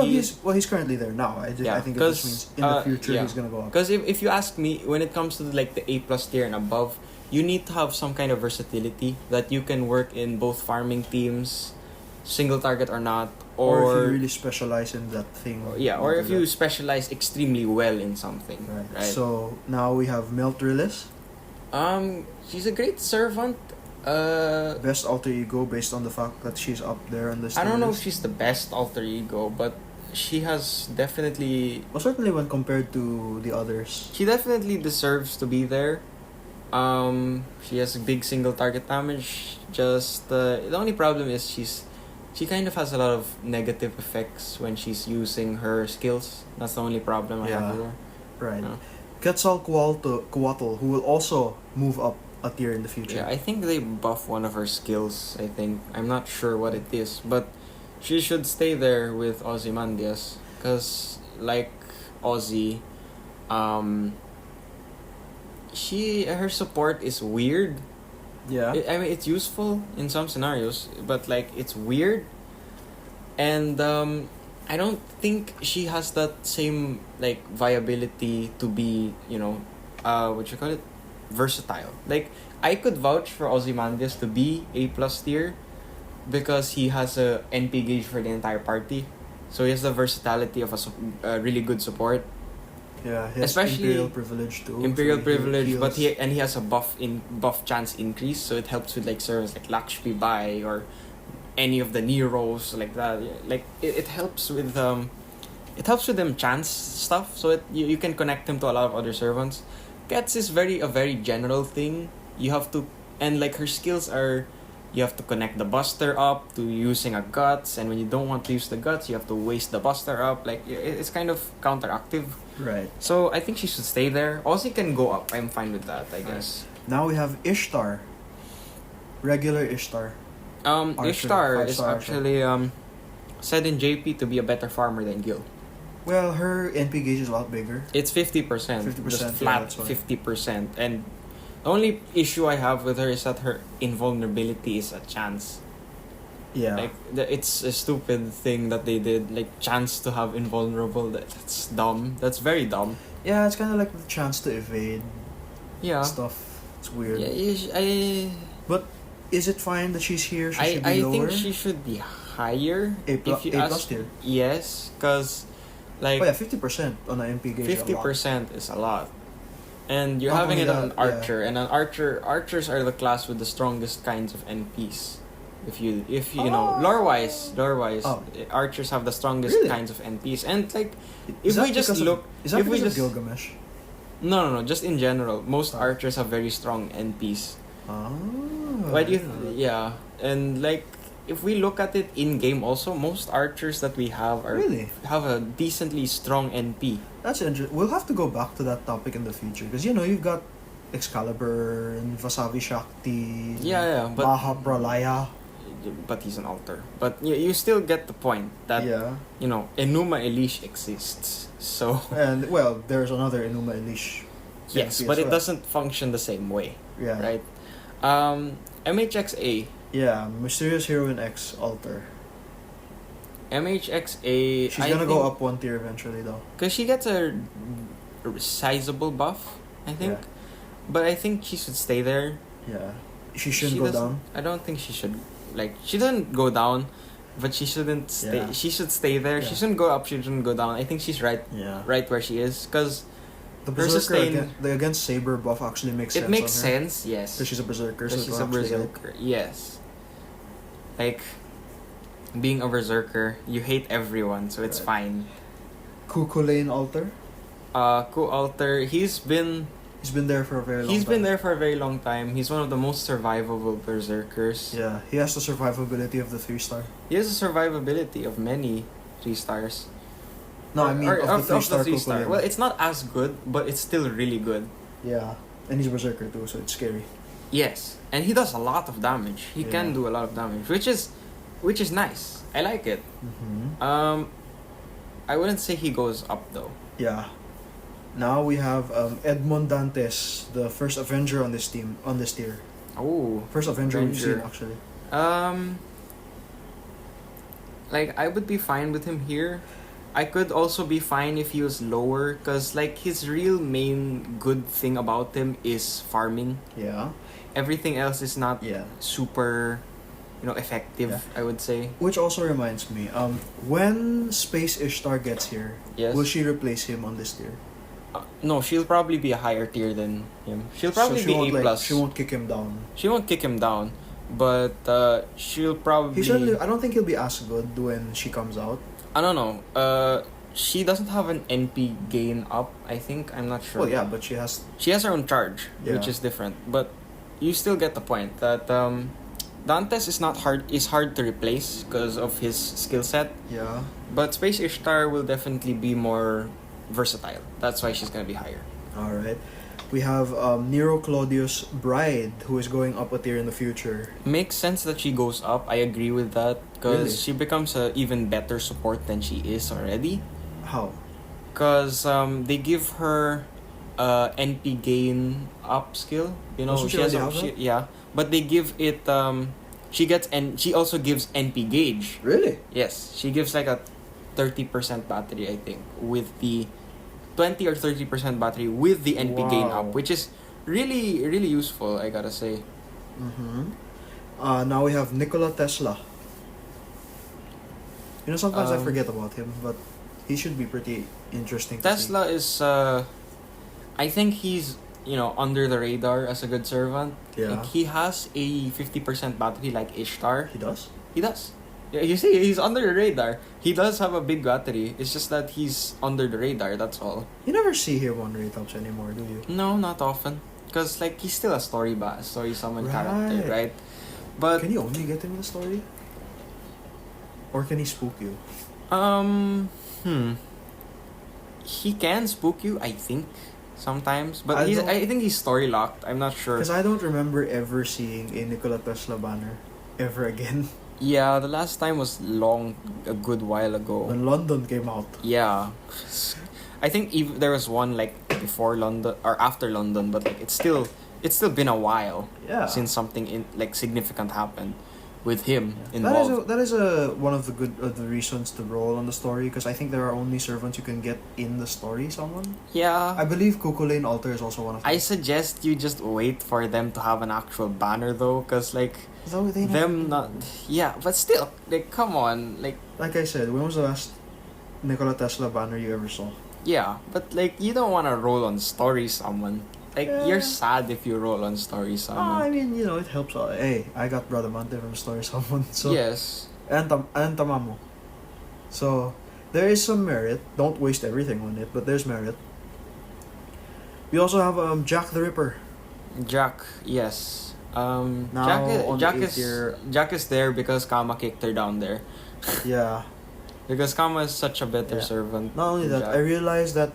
he's currently there now. I Yeah, think it 'cause, just means in the future yeah. he's gonna go up. Because if you ask me, when it comes to like the A+ tier and above, you need to have some kind of versatility that you can work in both farming teams, single target or not, Or if or you really specialize in that thing. or if do you that. specialize extremely well in something. Right. Right. So now we have Meltrilis, She's a great servant. best alter ego based on the fact that she's up there on this. I don't know if list. she's the best alter ego, but she has definitely Well, certainly when compared to the others. She definitely deserves to be there. She has a big single target damage. Just the only problem is she kind of has a lot of negative effects when she's using her skills. That's the only problem I have with her. Right. Yeah. Quetzalcoatl, who will also move up a tier in the future. Yeah, I think they buff one of her skills. I think I'm not sure what it is, but she should stay there with Ozymandias because like Ozzy, her support is weird. Yeah. I mean, it's useful in some scenarios, but like it's weird, and I don't think she has that same like viability to be, what you call it, versatile. Like I could vouch for Ozymandias to be A+ tier because he has a NP gauge for the entire party, so he has the versatility of a really good support. Yeah, he has Especially Imperial privilege too. Imperial so privilege, heals. but he has a buff chance increase, so it helps with like servers like Lakshmi Bai or any of the Neros like that. Yeah, like it helps with them chance stuff, so you can connect him to a lot of other servants. Gets is a very general thing. You have to, and like her skills are, you have to connect the Buster up to using a Guts, and when you don't want to use the Guts, you have to waste the Buster up. Like it's kind of counteractive. Right. So I think she should stay there. Ozzy can go up. I'm fine with that, I guess. Now we have Ishtar. Regular Ishtar. Archer, Ishtar is 5-star actually said in JP to be a better farmer than Gil. Well, her NP gauge is a lot bigger. It's 50%. 50%, Just yeah, flat that's why. 50%. And the only issue I have with her is that her invulnerability is a chance. Yeah. Like it's a stupid thing that they did. Like chance to have invulnerable. That's dumb. That's very dumb. Yeah, it's kind of like the chance to evade Yeah. stuff. It's weird. Yeah. But is it fine that she's here? She should be I lower? think she should be higher. A plus tier. Yes, because like Oh yeah, 50% on an MP gauge. 50% is a lot. And you're Not having it only on an that, archer, and an archers are the class with the strongest kinds of NPs. If you know lore wise, Oh. archers have the strongest Really? kinds of NPs, and like Is if we that just because look, Is that if we because just of Gilgamesh? no, just in general, most Oh. archers have very strong NPs. Oh. Why do you? Yeah, and like if we look at it in game, also most archers that we have Really? have a decently strong NP. That's interesting. We'll have to go back to that topic in the future because you've got Excalibur and Vasavi Shakti. Yeah, but Maha Pralaya. but he's an altar. But you still get the point that Yeah. Enuma Elish exists. So And well, there's another Enuma Elish. yes, NP but as it well. doesn't function the same way, Yeah. right? MHXA. Yeah, Mysterious Heroine X Alter. MHXA. She's gonna go up one tier eventually though. because she gets a sizable buff, I think. Yeah. But I think she should stay there. Yeah. She shouldn't go doesn't- down. I don't think she should. Like she doesn't go down, but she shouldn't stay. Yeah. She should stay there. She Yeah. shouldn't go up. She shouldn't go down. I think she's right Yeah. where she is, because The her Berserker against Saber buff actually makes sense. it makes on her. sense. Yes, Because she's a Berserker. So because she's it'll a actually help. berserker. Yes, like being a berserker, you hate everyone, so it's Right. fine. Kukulane Alter. Ku Alter, he's been He's been there for a very long time. He's been there for a very long time. He's one of the most survivable berserkers. Yeah, he has the survivability of the 3-star. He has a survivability of many 3-stars. No, I mean Or of the 3-star Kukulane. Well, it's not as good, but it's still really good. Yeah, and he's a berserker too, so it's scary. Yes, and he does a lot of damage. He can Yeah. do a lot of damage, which is nice. I like it. Mm-hmm. I wouldn't say he goes up though. Yeah. Now we have Edmond Dantes, the first Avenger on this tier. Oh, First Avenger we've Avenger. seen actually. Like I would be fine with him here. I could also be fine if he was lower, cause like his real main good thing about him is farming. Yeah. Everything else is not Yeah. super, effective. Yeah. I would say. Which also reminds me, when Space Ishtar gets here, Yes. will she replace him on this tier? No, she'll probably be a higher tier than him. She'll probably so she be won't, A plus. she won't kick him down. She won't kick him down, but she'll probably. I don't think he'll be as good when she comes out. I don't know. She doesn't have an NP gain up. I think I'm not sure. Well, yeah, but she has. She has her own charge, which Yeah. is different. But you still get the point that Dantes is hard to replace because of his skill set. Yeah. But Space Ishtar will definitely be more versatile. That's why she's gonna be higher. All right. We have Nero Claudius Bride, who is going up a tier in the future. Makes sense that she goes up. I agree with that because Really? she becomes a even better support than she is already. How? Because they give her NP gain up skill. You know, Also, she has she already have that? yeah, but they give it she also gives NP gauge. Really? Yes, she gives like a 30% battery, I think, with the 20 or 30% battery with the NP gain Wow. up, which is really really useful, I gotta say. Mm-hmm. Now we have Nikola Tesla. You know, sometimes I forget about him, but he should be pretty interesting. Tesla is I think he's, you know, under the radar as a good servant. Yeah. Like, he has a 50% battery like Ishtar. He does. He does. Yeah, you see, he's under the radar. He does have a big battery. It's just that he's under the radar, that's all. You never see him on rate-ups anymore, do you? No, not often. Because, like, he's still a story summon character, right? But, Can you only get him in the story? Or can he spook you? He can spook you, I think, sometimes. But I I think he's story locked. I'm not sure. Because I don't remember ever seeing a Nikola Tesla banner ever again. Yeah, the last time was a good while ago. When London came out. Yeah. I think there was one like before London or after London, but like it's still been a while since something significant happened with him involved. That is one of the reasons to roll on the story, because I think there are only servants you can get in the story. Yeah. I believe Kukulane Altar is also one of them. I suggest you just wait for them to have an actual banner though, because Though they them not but still, like, come on, like I said, when was the last Nikola Tesla banner you ever saw? yeah, but like you don't want to roll on story summon. Like, Yeah. you're sad if you roll on story summon. I mean, it helps. Hey, I got Bradamante from Story Summon. So, Yes. and Tamamo. So, there is some merit. Don't waste everything on it, but there's merit. We also have Jack the Ripper. Jack, yes. Now on Jack the is 8th tier. Jack is there because Kama kicked her down there. Yeah. Because Kama is such a better Yeah. servant. Not only than that, Jack. I realized that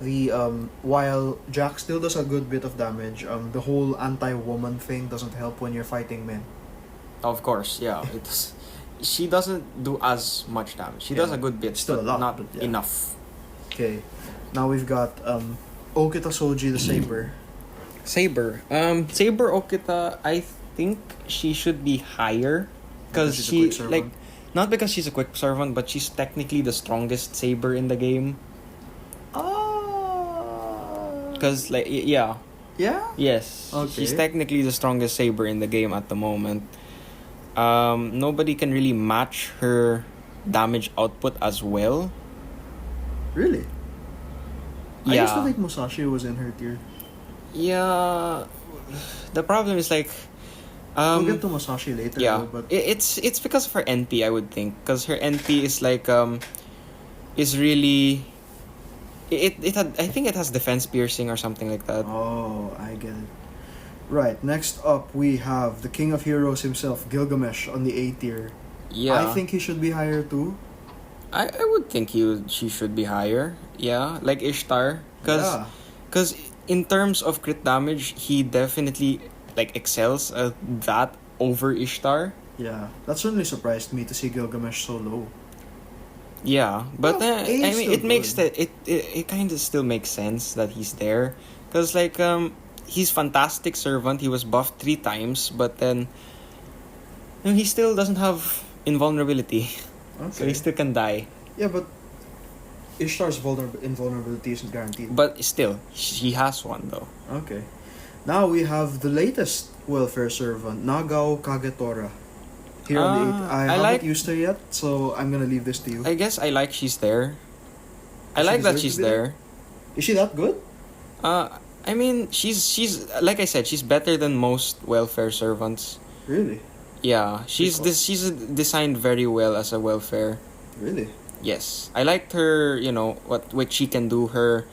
while Jack still does a good bit of damage, the whole anti-woman thing doesn't help when you're fighting men. Of course, yeah. It's she doesn't do as much damage. She does Yeah. a good bit, Still but a lot, not but yeah. enough. Okay. Now we've got Okita Soji the Saber. Saber. Saber Okita, I think she should be higher because Because she's a quick servant. like not because she's a quick servant, but she's technically the strongest saber in the game. Because Yeah? yes, Okay. she's technically the strongest saber in the game at the moment. Nobody can really match her damage output as well. Really? I used to Yeah, think Musashi was in her tier. yeah. The problem is like. We'll get to Musashi later, Yeah, though, but it's because of her NP, I would think, because her NP is like is really I think it has defense piercing or something like that. oh, I get it. Right, next up we have the King of Heroes himself, Gilgamesh, on the A tier. Yeah, I think he should be higher too. I would think she should be higher. Yeah, like Ishtar, Yeah. because in terms of crit damage, he definitely like excels at that over Ishtar. Yeah, that certainly surprised me to see Gilgamesh so low. Yeah, but Well, I he's mean, still it makes good. it kind of still makes sense that he's there, because like he's fantastic servant. He was buffed 3 times, but then he still doesn't have invulnerability, so he still can die. Yeah, but Ishtar's invulnerability isn't guaranteed. But still, he has one though. Okay. Now we have the latest welfare servant, Nagao Kagetora. Here on the 8th. I haven't used her yet, so I'm gonna leave this to you. I guess I like she's there. I She like that deserves she's to be there? there. Is she that good? I mean, she's like I said, she's better than most welfare servants. Really? Yeah, she's designed very well as a welfare. Really? Yes, I liked her. You know what she can do. Her,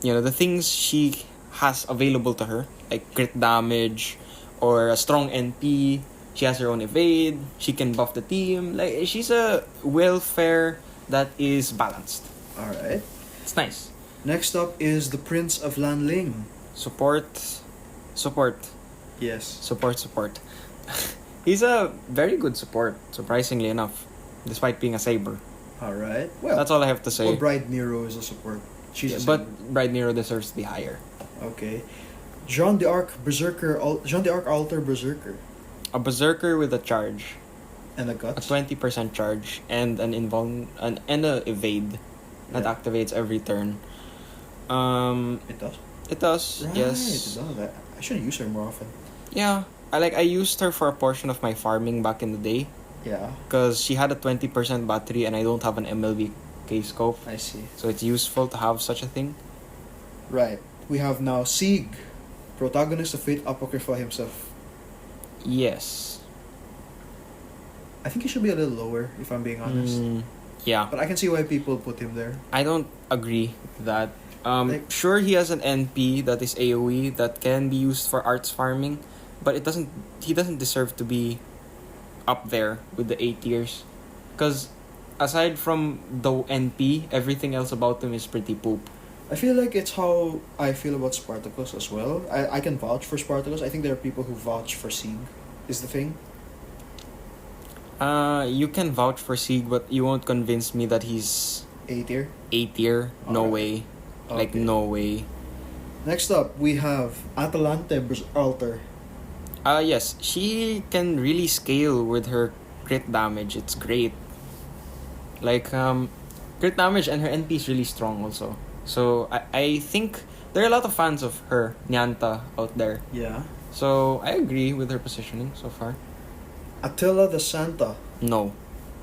the things she has available to her, like crit damage, or a strong NP. She has her own evade. She can buff the team. Like, she's a welfare that is balanced. All right. It's nice. Next up is the Prince of Lanling. Support. Yes. He's a very good support, surprisingly enough, despite being a saber. All right. Well, That's all I have to say. Bride Nero is a support. She's a But saber. Bride Nero deserves to be higher. Okay. Jean d'Arc Alter Berserker. A berserker with a charge, And a a guts. 20% charge, and and a evade that Yeah. activates every turn. It does. It does. Right, Yes. it does that. I should use her more often. Yeah. I used her for a portion of my farming back in the day Yeah, because she had a 20% battery and I don't have an MLB K scope, I see. so it's useful to have such a thing. Right. We have now Sieg, protagonist of Fate Apocrypha himself. Yes. I think he should be a little lower, if I'm being honest. Yeah. But I can see why people put him there. I don't agree with that. Like- Sure, he has an NP that is AoE that can be used for arts farming, but he doesn't deserve to be up there with the A tiers. Because aside from the NP, everything else about him is pretty poop. I feel like it's how I feel about Spartacus as well. I can vouch for Spartacus. I think there are people who vouch for Sieg, is the thing. You can vouch for Sieg, but you won't convince me that he's A tier. A tier. No Alright. way. Like, Okay. no way. Next up, we have Atalante Alter. Yes, she can really scale with her crit damage. It's great. Like, crit damage and her NP is really strong also. So, I think there are a lot of fans of her, Nyanta, out there. Yeah. So, I agree with her positioning so far. Attila the Santa. No,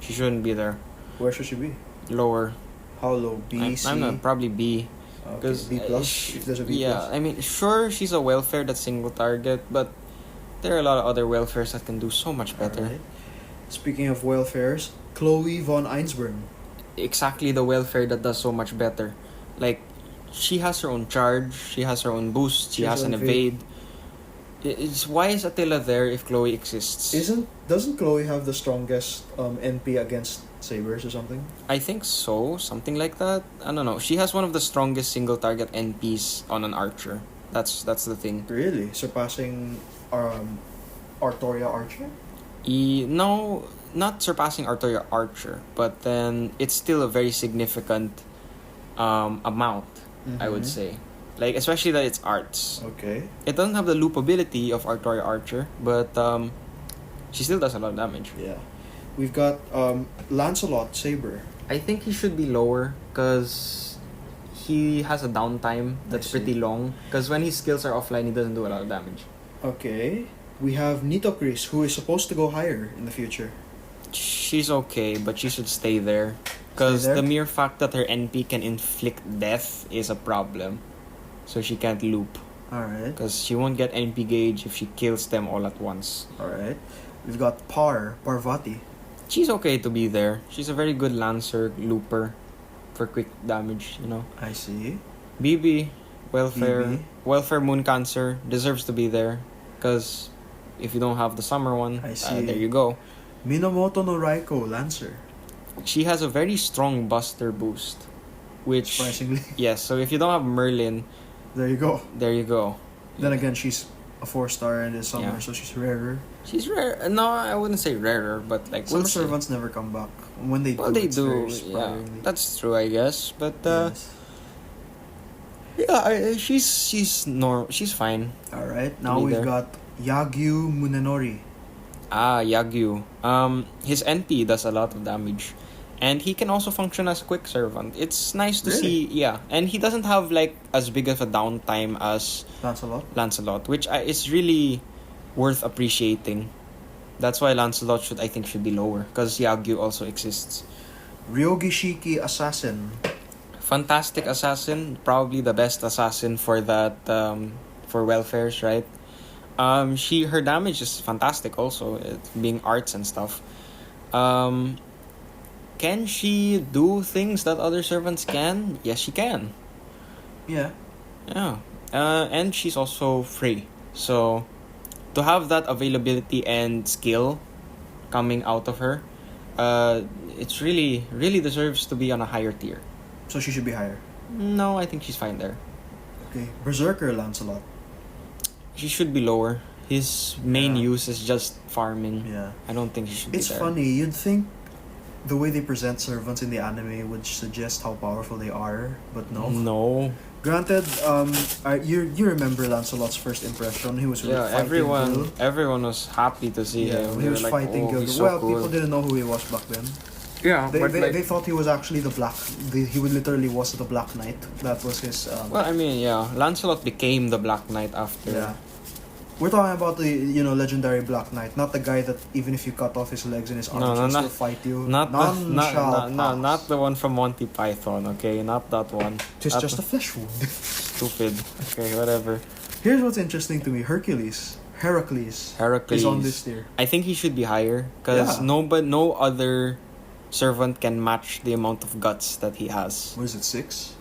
she shouldn't be there. Where should she be? Lower. How low? B, C? I'm not, probably B. Okay, Because B plus, if there's a B yeah, plus. I mean, sure, she's a welfare that's single target, but there are a lot of other welfares that can do so much better. Alright. Speaking of welfares, Chloe von Einsburn. Exactly the welfare that does so much better. Like, she has her own charge, she has her own boost, she She has has an her own evade. It's why is Attila there if Chloe exists? Doesn't Chloe have the strongest NP against sabers or something? I think so, something like that. I don't know. She has one of the strongest single target NPs on an archer. That's the thing. Really? Surpassing Artoria Archer? No, not surpassing Artoria Archer, but then it's still a very significant amount, I would Mhm. say. Like, especially that it's arts. Okay. It doesn't have the loopability of Artoria Archer, but she still does a lot of damage. Yeah. We've got Lancelot Saber. I think he should be lower because he has a downtime that's I see. pretty long. Because when his skills are offline, he doesn't do a lot of damage. Okay. We have Nitocris, who is supposed to go higher in the future. She's okay, but she should stay there. Because Stay there? the mere fact that her NP can inflict death is a problem. So she can't loop. Alright. Because she won't get NP gauge if she kills them all at once. Alright. We've got Parvati. She's okay to be there. She's a very good lancer, looper for quick damage, you know. I see. BB, welfare, BB. welfare moon cancer deserves to be there. Because if you don't have the summer one, I see. there you go. Minamoto no Raiko Lancer. She has a very strong buster boost. Which, Surprisingly. yes, so if you don't have Merlin, There you go. there you go. Then again, she's a 4-star in this summer, Yeah. so she's rarer. She's rare. No, I wouldn't say rarer, but like Summer we'll see. servants never come back. When they Well, do, they it's do. very Yeah, sparingly. that's true, I guess. But Yes. yeah, she's fine. Alright, now be we've there. got Yagyu Munenori. Yagyu. His NP does a lot of damage, and he can also function as a quick servant. It's nice to Really? see. Yeah, and he doesn't have like as big of a downtime as Lancelot. Lancelot, which is really worth appreciating. That's why Lancelot should be lower because Yagyu also exists. Ryogi Shiki Assassin. Fantastic assassin, probably the best assassin for that for welfares, right? Her damage is fantastic also, it being arts and stuff. Can she do things that other servants can? Yes, she can. Yeah. Yeah. And she's also free. So to have that availability and skill coming out of her, it's really deserves to be on a higher tier. So she should be higher. No, I think she's fine there. Okay. Berserker Lancelot. She should be lower. His main Yeah. use is just farming. Yeah. I don't think she should It's be there. funny. You'd think the way they present servants in the anime would suggest how powerful they are, but no. No. Granted, you remember Lancelot's first impression? He was Yeah, fighting Gil. everyone was happy to see Yeah, him. when They he were was like, fighting oh, Gil. he's so Well, cool. people didn't know who he was back then. Yeah, They, but they, like, they thought he was actually he literally was the Black Knight. That was his. well, I mean, yeah, Lancelot became the Black Knight after. Yeah. We're talking about the legendary Black Knight, not the guy that even if you cut off his legs and his arms, he'll still fight you. Not None shall pass. not the one from Monty Python. Okay, not that one. Tis just a flesh wound. Stupid. Okay, whatever. Here's what's interesting to me: Heracles is on this tier. I think he should be higher because Yeah. no other servant can match the amount of guts that he has. What is it, 6?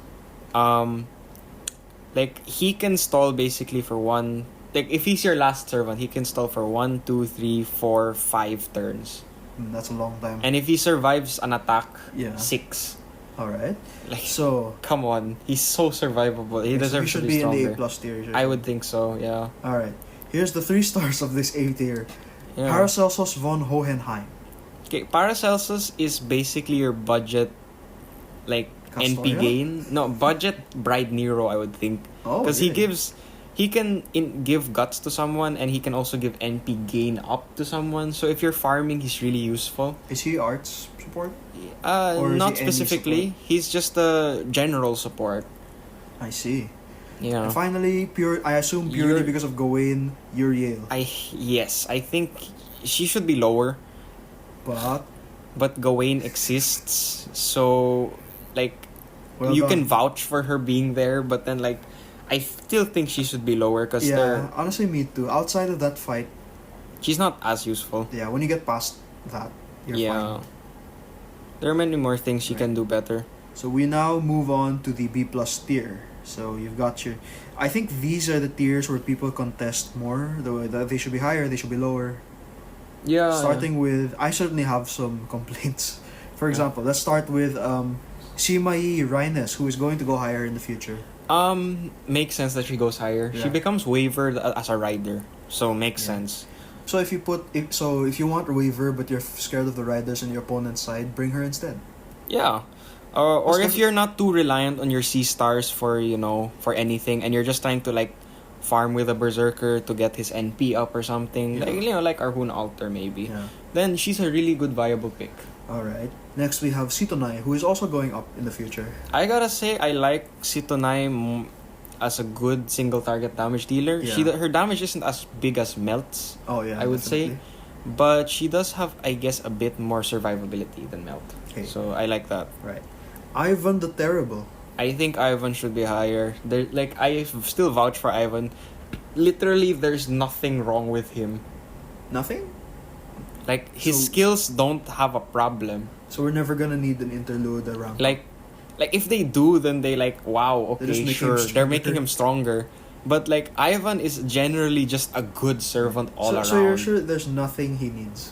Like he can stall basically for one. Like if he's your last servant, he can stall for 1, 2, 3, 4, 5 turns. That's a long time. And if he survives an attack, Yeah. 6. All right. Like, So come on, he's so survivable. He deserves we should to be be in the stronger. A plus tier. I would think so. Yeah. All right. Here's the 3 stars of this A tier. Yeah. Paracelsus von Hohenheim. Okay, Paracelsus is basically your budget, like NP Castoria? gain. No, budget Bride Nero, I would think, Oh, because really? he can give guts to someone and he can also give NP gain up to someone. So if you're farming, he's really useful. Is he arts support? Or is Not he any specifically. He's just a general support. I see. Yeah. And finally, I assume purely because of Gawain, Uriel. Yes, I think she should be lower, But Gawain exists, so like well you done. can vouch for her being there, but then like I still think she should be lower because Yeah, honestly, me too. Outside of that fight, she's not as useful. yeah, when you get past that, you're fine. There are many more things she can do better. So we now move on to the B plus tier. So you've got your... I think these are the tiers where people contest more. They should be higher, they should be lower. Yeah. Starting with... I certainly have some complaints. For example, let's start with Shimai Reines, who is going to go higher in the future. Makes sense that she goes higher. Yeah. She becomes wavered as a rider, so makes sense. So if you want a waiver but you're scared of the riders on your opponent's side, bring her instead. Yeah. Or Because if you're not too reliant on your C stars for anything and you're just trying to like farm with a berserker to get his NP up or something, like Arhun Alter maybe. Yeah. Then she's a really good viable pick. Alright. Next we have Sitonai, who is also going up in the future. I gotta say I like Sitonai as a good single target damage dealer. Yeah. Her damage isn't as big as Melt's. Oh yeah, I would definitely. say. But she does have, I guess, a bit more survivability than Melt. Okay. So I like that. Right. Ivan the Terrible. I think Ivan should be higher. I still vouch for Ivan. Literally, there's nothing wrong with him. Nothing? Like, his So- skills don't have a problem. So we're never gonna need an interlude around. Like if they do, then they wow, They just okay, make him sure. They're stronger. making him stronger. But like, Ivan is generally just a good servant all around. So you're sure there's nothing he needs?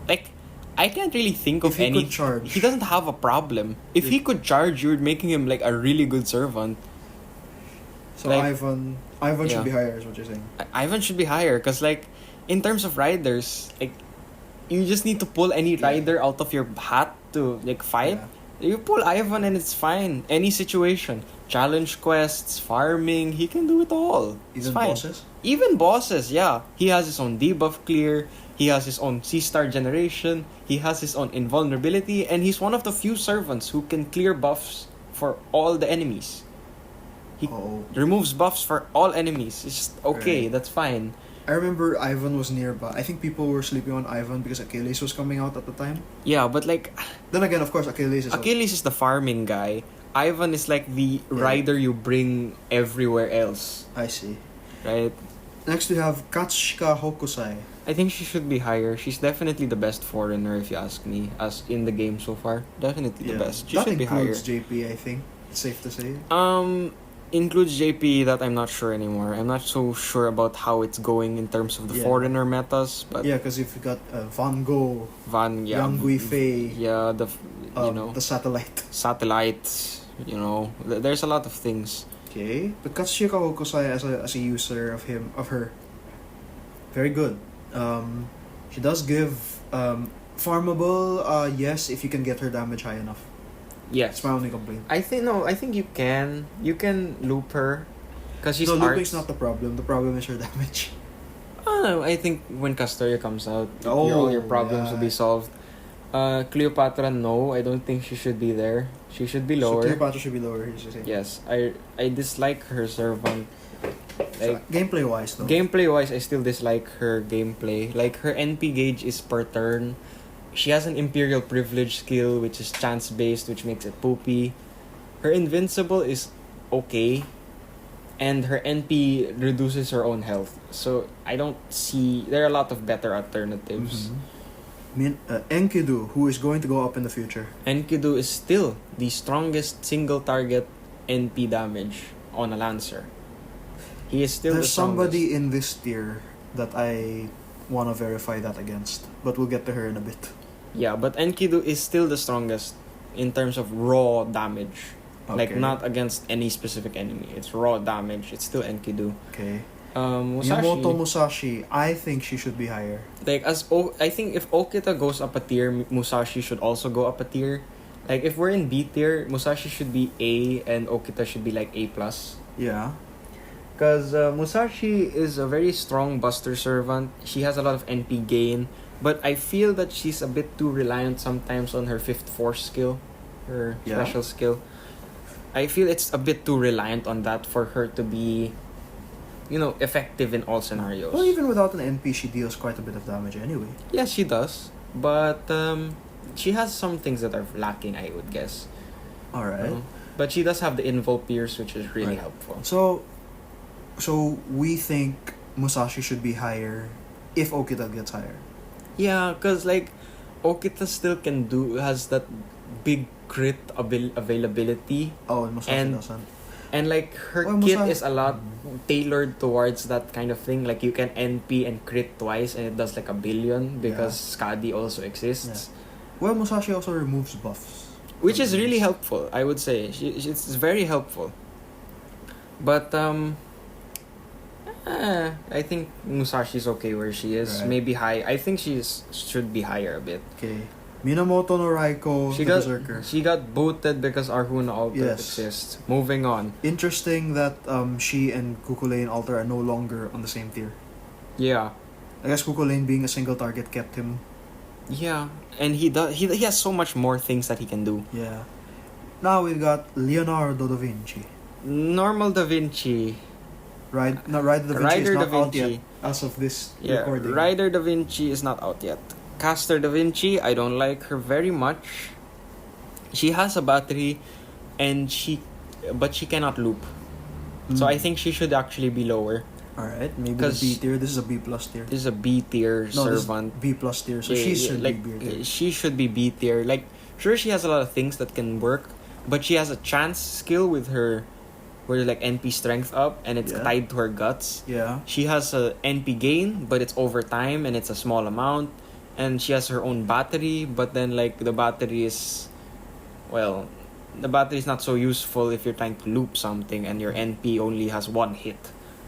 Like, I can't really think If of he any. could charge. He doesn't have a problem. If he could charge, you're making him like a really good servant. So Like- Ivan Yeah. should be higher, is what you're saying. Ivan should be higher because like, in terms of riders, like, you just need to pull any rider out of your hat to like fight. Yeah. You pull Ivan and it's fine. Any situation, challenge quests, farming, he can do it all. It's Even fine. bosses? Even bosses, yeah. He has his own debuff clear. He has his own C-star generation. He has his own invulnerability, and he's one of the few servants who can clear buffs for all the enemies. He removes buffs for all enemies. It's just okay. Right. That's fine. I remember Ivan was nearby. I think people were sleeping on Ivan because Achilles was coming out at the time. Yeah, but like, Then again, of course, Achilles is... Achilles is the farming guy. Ivan is like the rider you bring everywhere else, I see. right? Next we have Katsushika Hokusai. I think she should be higher. She's definitely the best foreigner, if you ask me, as in the game so far. Definitely the best. She that should be higher. includes JP, I think. It's safe to say. Includes JP, that I'm not sure anymore. I'm not so sure about how it's going in terms of the foreigner metas, but Yeah, because if you got Van Gogh, Van, Yang Gui Fei, yeah, the the satellite. satellites, there's a lot of things. Okay, but Katsushika Hokusai as a user of her, very good. She does give Farmable, yes, if you can get her damage high enough. Yes. That's my only complaint. I think you can loop her because she's No, arts. looping's not the problem. The problem is her damage. No, I think when Castoria comes out, Oh, all your problems yeah. will be solved. Cleopatra, no, I don't think she should be there. She should be lower. So Cleopatra should be lower, you should say. Yes, I dislike her servant. Like Gameplay wise, though. gameplay wise, I still dislike her gameplay. Like her NP gauge is per turn. She has an Imperial Privilege skill, which is chance based, which makes it poopy. Her Invincible is okay, and her NP reduces her own health. So I don't see, there are a lot of better alternatives. Enkidu, who is going to go up in the future. Enkidu is still the strongest single target NP damage on a Lancer. He is still There's the strongest. somebody in this tier that I want to verify that against, but we'll get to her in a bit. Yeah, but Enkidu is still the strongest in terms of raw damage. Like Okay. not against any specific enemy. It's raw damage. It's still Enkidu. Okay. Musashi. Miyamoto Musashi, I think she should be higher. Like I think if Okita goes up a tier, Musashi should also go up a tier. Like if we're in B tier, Musashi should be A and Okita should be like A plus. Yeah. Because Musashi is a very strong buster servant. She has a lot of NP gain, but I feel that she's a bit too reliant sometimes on her fifth force skill, her Yeah. special skill. I feel it's a bit too reliant on that for her to be, effective in all scenarios. Well, even without an NP, she deals quite a bit of damage anyway. Yes, she does, but she has some things that are lacking, I would guess. Alright. But she does have the Invul Pierce, which is really Right. helpful. So we think Musashi should be higher if Okita gets higher. Yeah, because Okita still has that big crit availability, Oh, and Musashi And- doesn't. and her Well, kit Musashi- is a lot tailored towards that kind of thing. Like you can NP and crit twice, and it does like 1,000,000,000 because Skadi also exists, Well, Musashi also removes buffs. which is really helpful. I would say it's very helpful. But I think Musashi's okay where she is. Right. Maybe high. I think should be higher a bit. Okay. Minamoto no Raiko, She the got Berserker. she got booted because Arhuna Alter Yes. exists. Moving on. Interesting that she and Kukulane Alter are no longer on the same tier. Yeah. I guess Kukulane being a single target kept him. Yeah. And he has so much more things that he can do. Yeah. Now we've got Leonardo da Vinci. Normal Da Vinci. Rider da Vinci Rider is Da not out Vinci. yet as of this Yeah. recording. Rider Da Vinci is not out yet. Caster Da Vinci, I don't like her very much. She has a battery but she cannot loop. So I think she should actually be lower. Alright, maybe the 'Cause- B tier. This is a B plus tier. This is a B tier No, this is servant. B plus tier. So Yeah, she yeah, should like be B tier. she should be B tier. Like sure she has a lot of things that can work, but she has a chance skill with her where NP strength up and it's Yeah. tied to her guts. Yeah. She has a NP gain, but it's over time and it's a small amount. And she has her own battery, but then the battery is not so useful if you're trying to loop something and your NP only has one hit.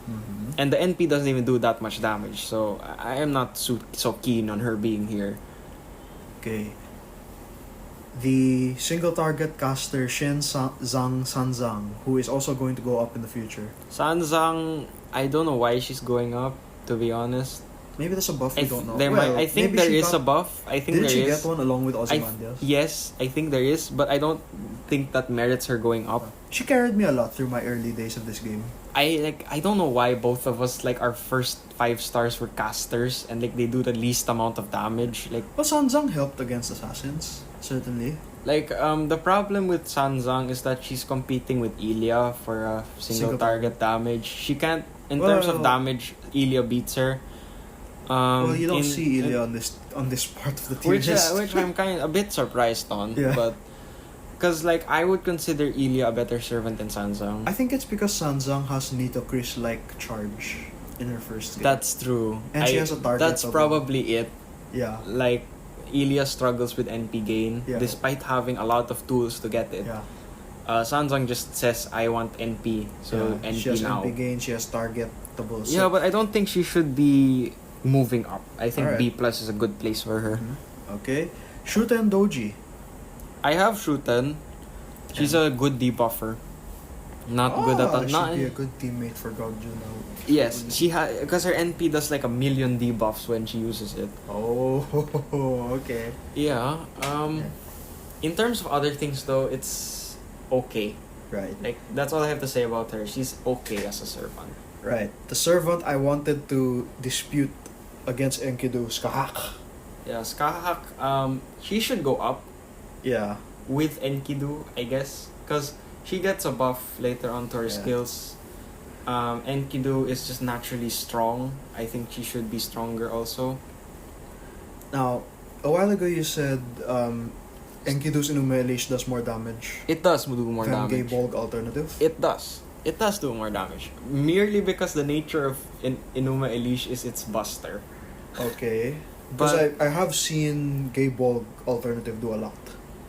Mm-hmm. And the NP doesn't even do that much damage, so I am not so keen on her being here. Okay. The single target caster Shen Zhang Sanzang, who is also going to go up in the future. Sanzang, I don't know why she's going up, to be honest. Maybe there's a buff we don't know. I think maybe there she is a buff. I think Didn't there she is. get one along with Ozymandias? Yes, I think there is, but I don't think that merits her going up. She carried me a lot through my early days of this game. I don't know why both of us our first 5 stars were casters and they do the least amount of damage. Well, Sanzang helped against assassins, certainly. The problem with Sanzang is that she's competing with Ilya for single target damage. She can't in terms of damage. Ilya beats her. Well, you don't see Ilya on this part of the tier list. which I'm kind of a bit surprised on. Yeah. But because I would consider Ilya a better servant than Sanzang. I think it's because Sanzang has Nito Chris like charge in her first game. That's true. And she has a target. That's probably it. Yeah. Ilya struggles with NP gain despite having a lot of tools to get it. Yeah. Sanzang just says, I want NP, so NP she has now. NP gain, she has targetable. Yeah, but I don't think she should be moving up. I think Alright. B plus is a good place for her. Mhm. Okay. Shuta and Doji. I have Shuten. She's a good debuffer. Not good at all. She'd be a good teammate for Gogju now. Yes, she because her NP does like 1,000,000 debuffs when she uses it. Oh, okay. Yeah. In terms of other things though, it's okay. Right. Like that's all I have to say about her. She's okay as a servant. Right. The servant I wanted to dispute against Enkidu, Skahak. Yeah, Skahak. She should go up Yeah. with Enkidu, I guess, because she gets a buff later on to her Yeah. skills. Enkidu is just naturally strong. I think she should be stronger also. Now, a while ago you said Enkidu's Inume Elish does more damage It does do more than Gay damage. Bolg alternative. It does. It does do more damage. Merely because the nature of Inuma Elish is its buster. Okay. Because But I have seen Gay Bolg alternative do a lot.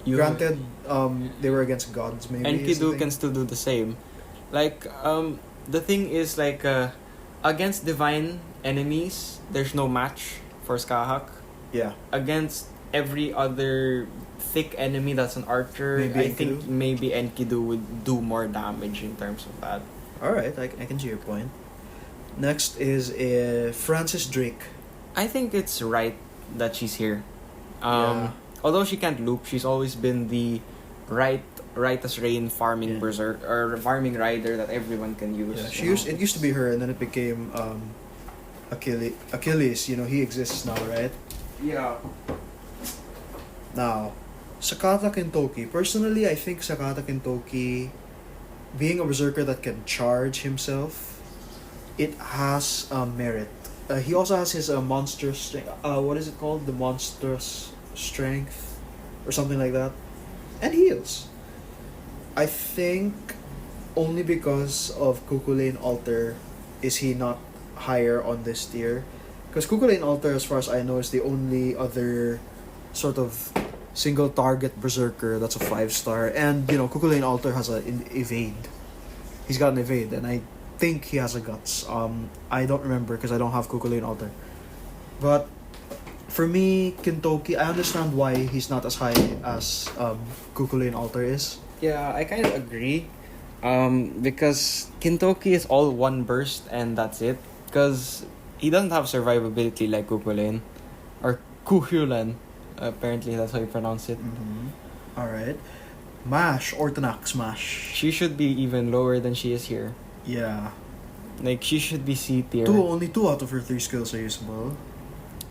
you, Granted, they were against gods maybe. is the Enkidu thing. can still do the same. Like, the thing is, like, against divine enemies, there's no match for Skahak. Yeah. Against every other thick enemy that's an archer, Maybe I Enkidu? think maybe Enkidu would do more damage in terms of that. Alright, I can see your point. Next is Francis Drake. I think it's right that she's here. Yeah. Although she can't loop, she's always been the right as rain farming Yeah. berserk or farming rider that everyone can use. Yeah, it used to be her, and then it became Achilles. You know, he exists now, right? Yeah. Now, Sakata Kintoki. Personally, I think Sakata Kintoki, being a berserker that can charge himself, it has merit. He also has his monstrous strength. What is it called? The monstrous strength, or something like that, and heals. I think only because of Kukulane Altar is he not higher on this tier. Because Kukulane Altar, as far as I know, is the only other sort of single target berserker that's a 5-star. And, you know, Kukulane Altar has an evade. He's got an evade, and I think he has a guts. I don't remember because I don't have Kukulane Altar. But for me, Kintoki, I understand why he's not as high as Kukulane Altar is. Yeah, I kind of agree. Because Kintoki is all one burst and that's it. Because he doesn't have survivability like Kukulane. Or Kuhulan. Apparently that's how you pronounce it. Mm-hmm. Alright. Mash, Ortonax Mash. She should be even lower than she is here. Yeah. Like, she should be C tier. Only 2 out of her 3 skills are usable.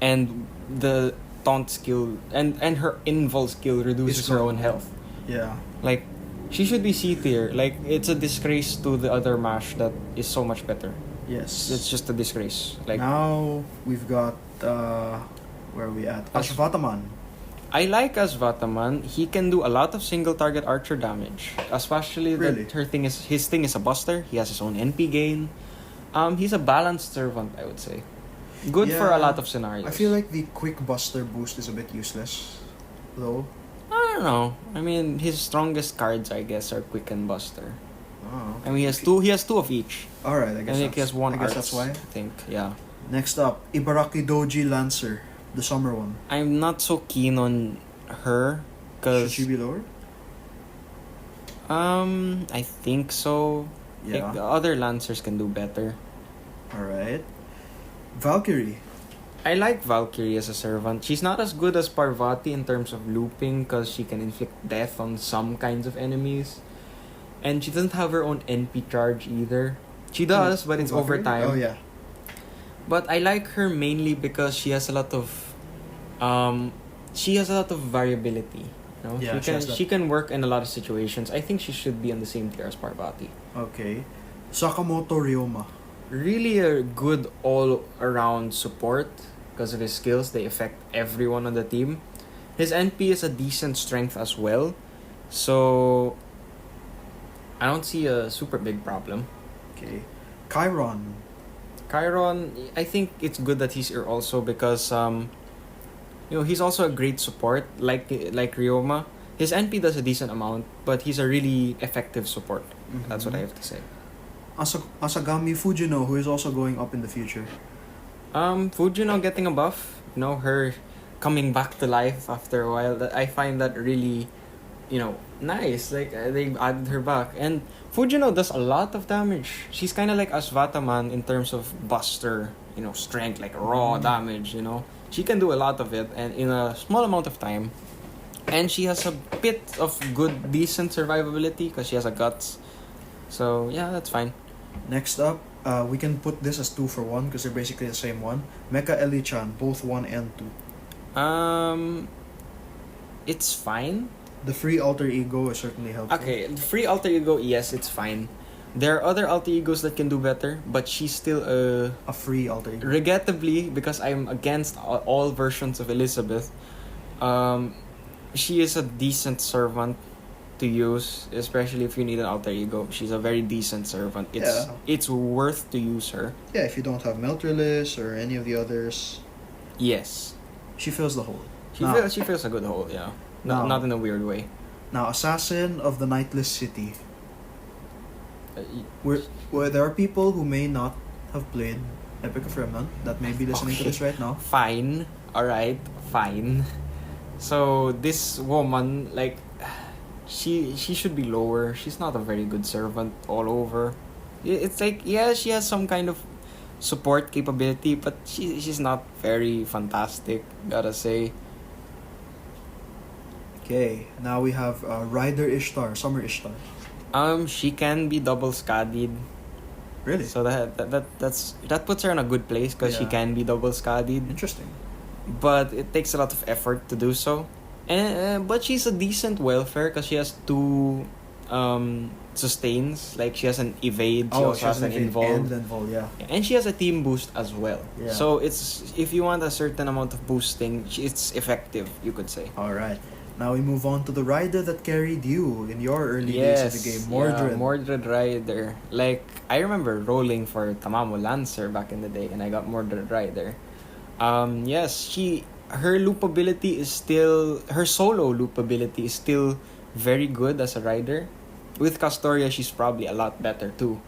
And the taunt skill and her invul skill reduces It's her not- own health. Yeah. Like, she should be C tier. Like, it's a disgrace to the other Mash that is so much better. Yes. It's just a disgrace. Like, now we've got where are we at? Ashvataman. I like Asvataman. He can do a lot of single target archer damage. Especially Really? that his thing is a buster. He has his own NP gain. He's a balanced servant, I would say. Good for Yeah, a lot of scenarios. I feel like the quick buster boost is a bit useless, though. I don't know. I mean, his strongest cards, I guess, are quick and buster. Oh. I mean, he has two. He has 2 of each. All right, I I guess. think he has one. I guess arts, that's why. I think. Yeah. Next up, Ibaraki Doji Lancer, the summer one. I'm not so keen on her Should because she be lower? I think so. Yeah. Like, the other lancers can do better. All right. Valkyrie. I like Valkyrie as a servant. She's not as good as Parvati in terms of looping because she can inflict death on some kinds of enemies. And she doesn't have her own NP charge either. She does, but it's over Valkyrie? time. Oh yeah. But I like her mainly because she has a lot of variability. You know? Yeah, she can work in a lot of situations. I think she should be on the same tier as Parvati. Okay. Sakamoto Ryoma. Really a good all-around support because of his skills. They affect everyone on the team. His NP is a decent strength as well. So I don't see a super big problem. Okay. Chiron. Chiron, I think it's good that he's here also because he's also a great support like Ryoma. His NP does a decent amount, but he's a really effective support. Mm-hmm. That's what I have to say. Asagami Fujino, who is also going up in the future. Fujino getting a buff. Her coming back to life after a while. That I find that really, nice. Like they added her back, and Fujino does a lot of damage. She's kind of like Asvataman in terms of buster, strength, like raw damage. She can do a lot of it, and in a small amount of time. And she has a bit of good, decent survivability because she has a guts. So yeah, that's fine. Next up, we can put this as 2 for 1 because they're basically the same one. Mecha Eli-chan, both 1 and 2. It's fine. The free alter ego is certainly helpful. Okay, free alter ego, yes, it's fine. There are other alter egos that can do better, but she's still a free alter ego. Regrettably, because I'm against all versions of Elizabeth, she is a decent servant to use, especially if you need an alter ego. She's a very decent servant. It's worth to use her. Yeah, if you don't have Melterless or any of the others. Yes. She fills the hole. She fills a good hole, yeah. Not in a weird way. Now, Assassin of the Nightless City. Where there are people who may not have played Epic of Remnant that may be listening to this right now. Fine. Alright, fine. So, this woman, like, she should be lower. She's not a very good servant all over. It's like, yeah, she has some kind of support capability, but she's not very fantastic, gotta say. Okay, now we have Rider Ishtar, Summer Ishtar. She can be double scadied. Really? So that puts her in a good place because she can be double scadied. Interesting. But it takes a lot of effort to do so. But she's a decent welfare because she has 2 sustains. Like she has an evade, she also has an involve. And she has a team boost as well. Yeah. So it's if you want a certain amount of boosting, it's effective, you could say. Alright. Now we move on to the rider that carried you in your early days of the game, Mordred. Yeah, Mordred Rider. Like, I remember rolling for Tamamo Lancer back in the day, and I got Mordred Rider. Yes, her loopability is still... Her solo loopability is still very good as a rider. With Castoria, she's probably a lot better too.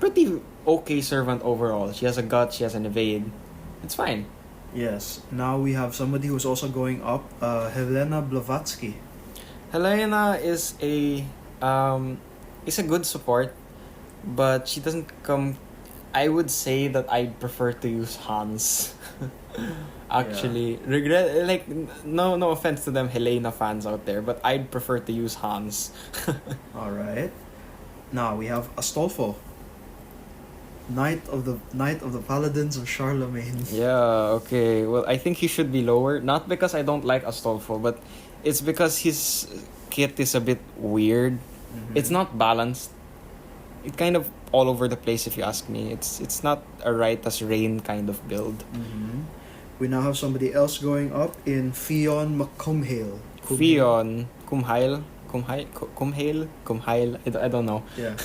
Pretty okay servant overall. She has a gut, she has an evade. It's fine. Yes. Now we have somebody who's also going up, Helena Blavatsky. Helena is a good support, but she doesn't come. I would say that I prefer to use Hans. Actually, no offense to them Helena fans out there, but I'd prefer to use Hans. All right. Now we have Astolfo. Knight of the Paladins of Charlemagne. Yeah, okay. Well, I think he should be lower. Not because I don't like Astolfo, but it's because his kit is a bit weird. Mm-hmm. It's not balanced. It's kind of all over the place if you ask me. It's not a Rightus Rain kind of build. Mm-hmm. We now have somebody else going up in Fionn McCumhale. Fionn Cumhale. I don't know. Yeah.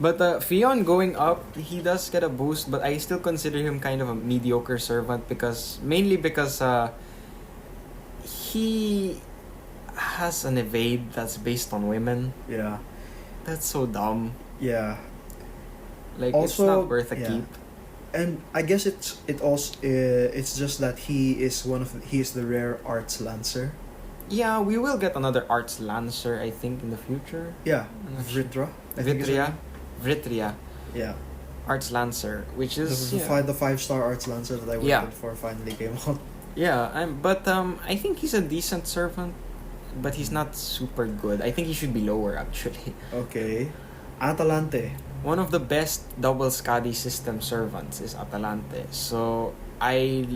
But Fionn going up, he does get a boost, but I still consider him kind of a mediocre servant mainly because he has an evade that's based on women. Yeah. That's so dumb. Yeah. Like, also, it's not worth a keep. And I guess it's just that he is the rare arts lancer. Yeah, we will get another arts lancer, I think, in the future. Yeah, Vritria. Yeah. Arts Lancer, which is the 5-star Arts Lancer that I waited for finally came out. Yeah, I think he's a decent servant, but he's not super good. I think he should be lower actually. Okay. Atalante. One of the best double Scadi system servants is Atalante. So I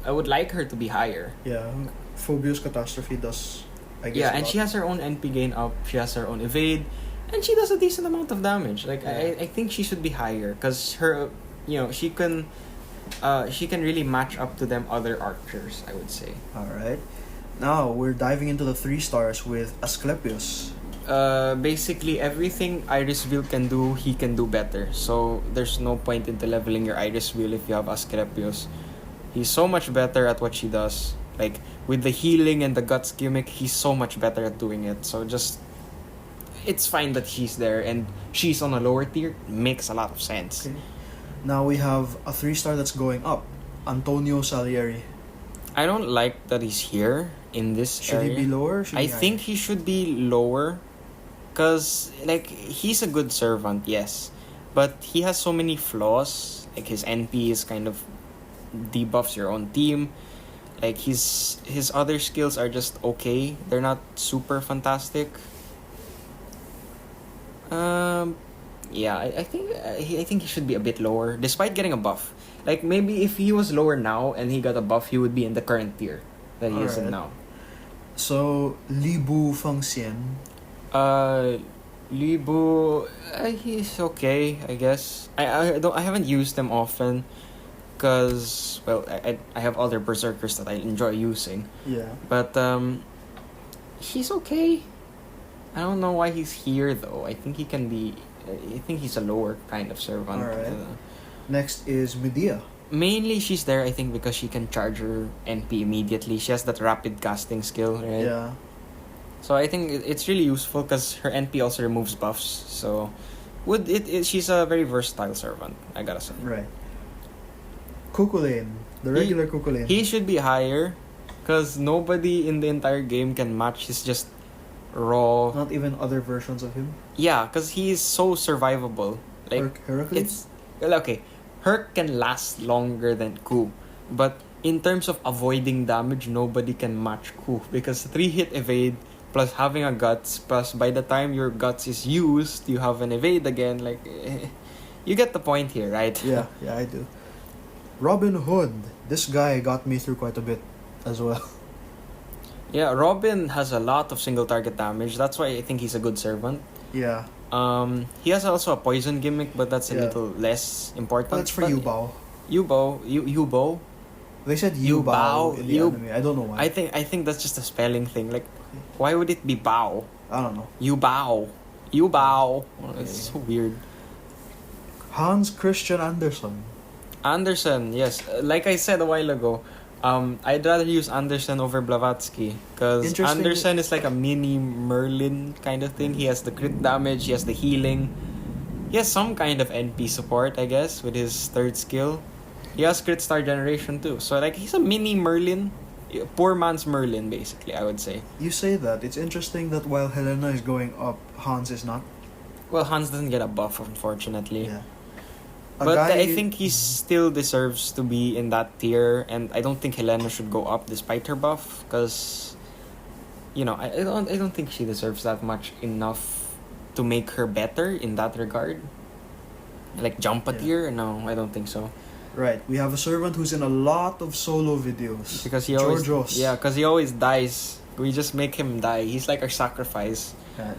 would like her to be higher. Yeah. Phobius Catastrophe does, I guess. Yeah, and she has her own NP gain up, she has her own evade. And she does a decent amount of damage. Like, I think she should be higher because her, she can really match up to them other archers, I would say. All right. Now we're diving into the 3 stars with Asclepius. Basically everything Irisville can do, he can do better. So there's no point into leveling your Irisville if you have Asclepius. He's so much better at what she does. Like, with the healing and the guts gimmick, he's so much better at doing it. So just... It's fine that she's there and she's on a lower tier. Makes a lot of sense. Okay. Now we have a 3-star that's going up. Antonio Salieri. I don't like that he's here in this Should area. he be lower? Or should I he be think higher? he should be lower, cause like he's a good servant, yes, but he has so many flaws. Like his NP is kind of debuffs your own team. Like his other skills are just okay. They're not super fantastic. Yeah, I think he should be a bit lower, despite getting a buff. Like maybe if he was lower now and he got a buff, he would be in the current tier that he is in Alright. now. So, Li Bu Fengxian. Li Bu, he's okay, I guess. I haven't used them often, cause well, I have other berserkers that I enjoy using, Yeah. but he's okay. I don't know why he's here though. I think he can be. I think he's a lower kind of servant. Alright. Next is Medea. Mainly, she's there, I think, because she can charge her NP immediately. She has that rapid casting skill, right? Yeah. So I think it's really useful because her NP also removes buffs. So, she's a very versatile servant, I gotta say. Right. Kukulane. The regular Kukulane. He should be higher because nobody in the entire game can match his just raw. Not even other versions of him. Yeah, because he is so survivable. Like, Heracles? it's. Well, okay. Herc can last longer than Ku. But in terms of avoiding damage, nobody can match Ku. Because 3-hit evade plus having a guts plus by the time your guts is used, you have an evade again. Like, you get the point here, right? Yeah, I do. Robin Hood. This guy got me through quite a bit as well. Yeah, Robin has a lot of single target damage. That's why I think he's a good servant. Yeah. He has also a poison gimmick, but that's a Yeah. little less important. That's for But Yubao. Yubao. They said Yubao. Yubao in the anime. I don't know why. I think that's just a spelling thing. Like, why would it be Bao? I don't know. Yubao. It's so weird. Hans Christian Andersen. Anderson, yes. Like I said a while ago, I'd rather use Anderson over Blavatsky because Interesting- Anderson is like a mini Merlin kind of thing. He has the crit damage, he has the healing, he has some kind of NP support, I guess, with his third skill. He has crit star generation too. So like he's a mini Merlin, poor man's Merlin basically, I would say. You say that. It's interesting that while Helena is going up, Hans is not. Well, Hans doesn't get a buff, unfortunately. Yeah. But I think he still deserves to be in that tier, and I don't think Helena should go up despite her buff, because, you know, I don't think she deserves that much enough to make her better in that regard. Like jump a Yeah. tier? No, I don't think so. Right. We have a servant who's in a lot of solo videos. Because he always Georgios. because he always dies. We just make him die. He's like our sacrifice. Yeah.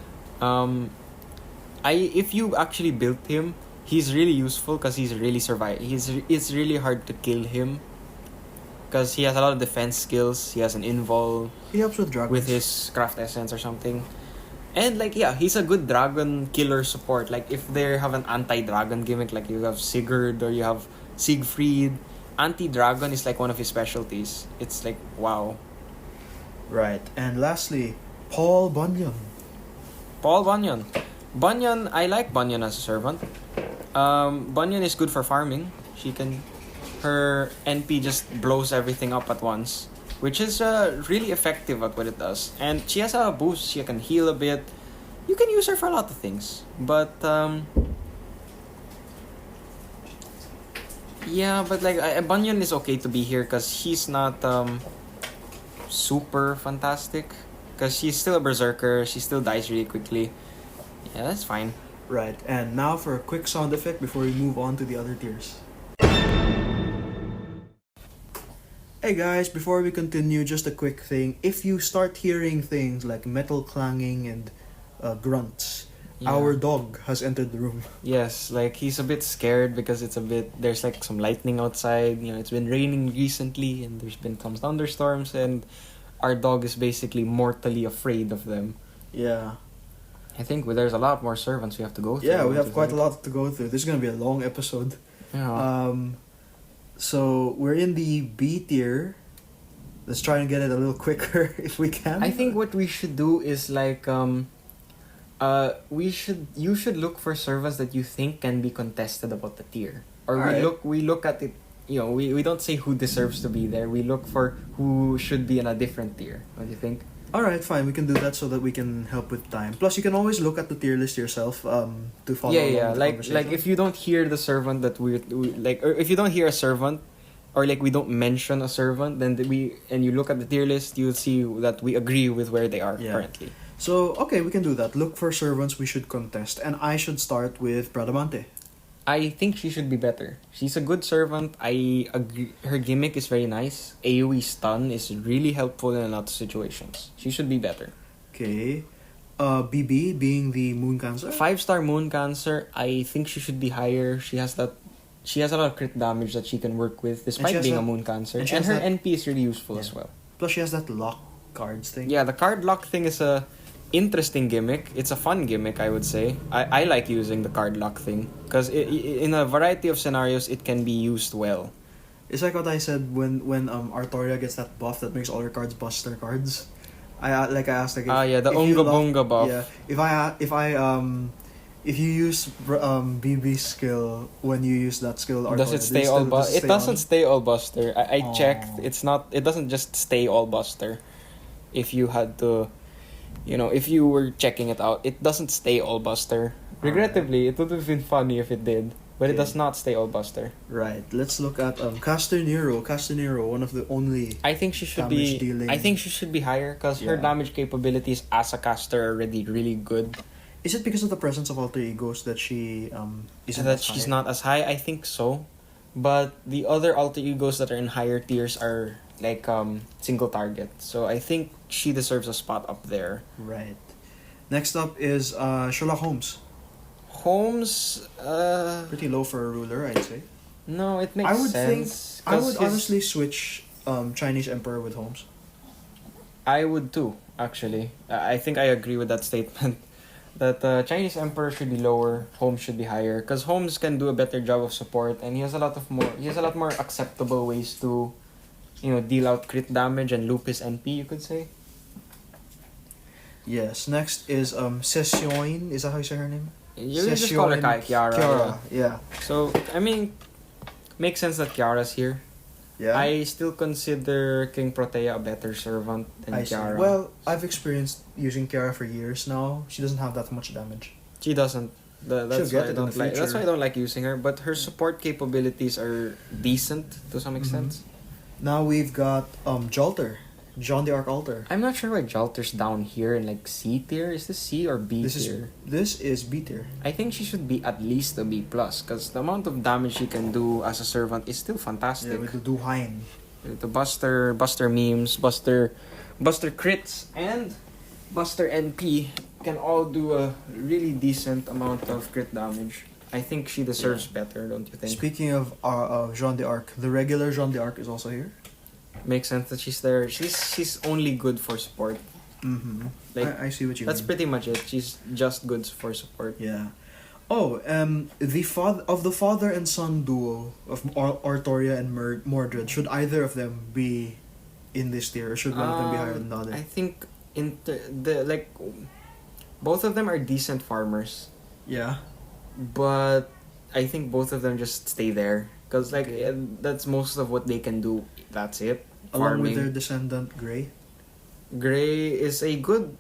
If you actually built him, he's really useful because he's really it's really hard to kill him because he has a lot of defense skills. He has an invul He helps with dragons. with his craft essence or something, and like he's a good dragon killer support. Like if they have an anti-dragon gimmick, like you have Sigurd or you have Siegfried, anti-dragon is like one of his specialties. It's like wow. Right. And lastly, Paul Bunyan. Paul Bunyan. I like Bunyan as a servant. Bunyan is good for farming. Her NP just blows everything up at once, which is really effective at what it does. And she has a boost. She can heal a bit. You can use her for a lot of things. But like Bunyan is okay to be here because he's not super fantastic. Because she's still a berserker. She still dies really quickly. Yeah, that's fine. Right. And now for a quick sound effect before we move on to the other tiers. Hey guys, before we continue, just a quick thing. If you start hearing things like metal clanging and grunts, Yeah. our dog has entered the room. Yes, like he's a bit scared because there's like some lightning outside. You know, it's been raining recently and there's been some thunderstorms, and our dog is basically mortally afraid of them. Yeah. I think there's a lot more servants we have to go through. Yeah, we have which is quite a like- lot to go through. This is going to be a long episode. Yeah. So we're in the B tier. Let's try and get it a little quicker if we can. I think what we should do is like you should look for servants that you think can be contested about the tier. Or Alright. we look at it we don't say who deserves to be there. We look for who should be in a different tier. What do you think? Alright, fine. We can do that so that we can help with time. Plus, you can always look at the tier list yourself to follow along with the Like conversation. if you don't hear the servant that we like, or if you don't hear a servant, or like we don't mention a servant, then and you look at the tier list, you'll see that we agree with where they are currently. So, okay, we can do that. Look for servants we should contest. And I should start with Bradamante. I think she should be better. She's a good servant. I agree. Her gimmick is very nice. AoE stun is really helpful in a lot of situations. She should be better. Okay. BB being the Moon Cancer. 5-star Moon Cancer. I think she should be higher. She has a lot of crit damage that she can work with despite being a Moon Cancer. And her NP is really useful as well. Plus, she has that lock cards thing. Yeah, the card lock thing is a interesting gimmick. It's a fun gimmick, I would say. I like using the card lock thing because in a variety of scenarios it can be used well. It's like what I said when Artoria gets that buff that makes all her cards buster cards. I asked like the Unga Bunga buff. Yeah, if you use BB's skill when you use that skill, Artoria, does it stay all buster? It doesn't stay all buster. I checked. It's not. It doesn't just stay all buster. If you had to. If you were checking it out, it doesn't stay all buster. Regrettably, it would have been funny if it did, but it does not stay all buster. Right. Let's look at Caster Nero. Caster Nero, one of the only. I think she should be. Dealing. I think she should be higher because her damage capabilities as a caster are already really good. Is it because of the presence of alter egos that she isn't? That she's not as high? I think so, but the other alter egos that are in higher tiers are like single target. So I think she deserves a spot up there. Right. Next up is Sherlock Holmes. Holmes, pretty low for a ruler, I'd say. No, it makes sense. I would honestly switch Chinese Emperor with Holmes. I would too, actually. I think I agree with that statement. That Chinese Emperor should be lower, Holmes should be higher, because Holmes can do a better job of support, and he has a lot more acceptable ways to, deal out crit damage and loop his NP, you could say. Yes. Next is Sessioin. Is that how you say her name? You can just call her Kiara. Kiara, yeah. So makes sense that Kiara's here. Yeah. I still consider King Protea a better servant than Kiara. Well, I've experienced using Kiara for years now. She doesn't have that much damage. She doesn't. That's why I don't like using her. But her support capabilities are decent to some extent. Mm-hmm. Now we've got Jolter, John the Arc Alter. I'm not sure why Jolter's down here in like C tier. Is this C or B tier? This is B tier. I think she should be at least a B plus because the amount of damage she can do as a servant is still fantastic. Yeah, with the Duhain. The Buster memes, Buster crits, and Buster NP can all do a really decent amount of crit damage. I think she deserves better, don't you think? Speaking of Jean d'Arc, the regular Jean d'Arc is also here. Makes sense that she's there. She's only good for support. Mm-hmm. I see what you mean. That's pretty much it. She's just good for support. Yeah. Oh, the father and son duo of Artoria and Mordred, should either of them be in this tier, or should one of them be higher than the other? I think both of them are decent farmers. Yeah. But I think both of them just stay there because that's most of what they can do. That's it. Along with their descendant Grey. Grey is a good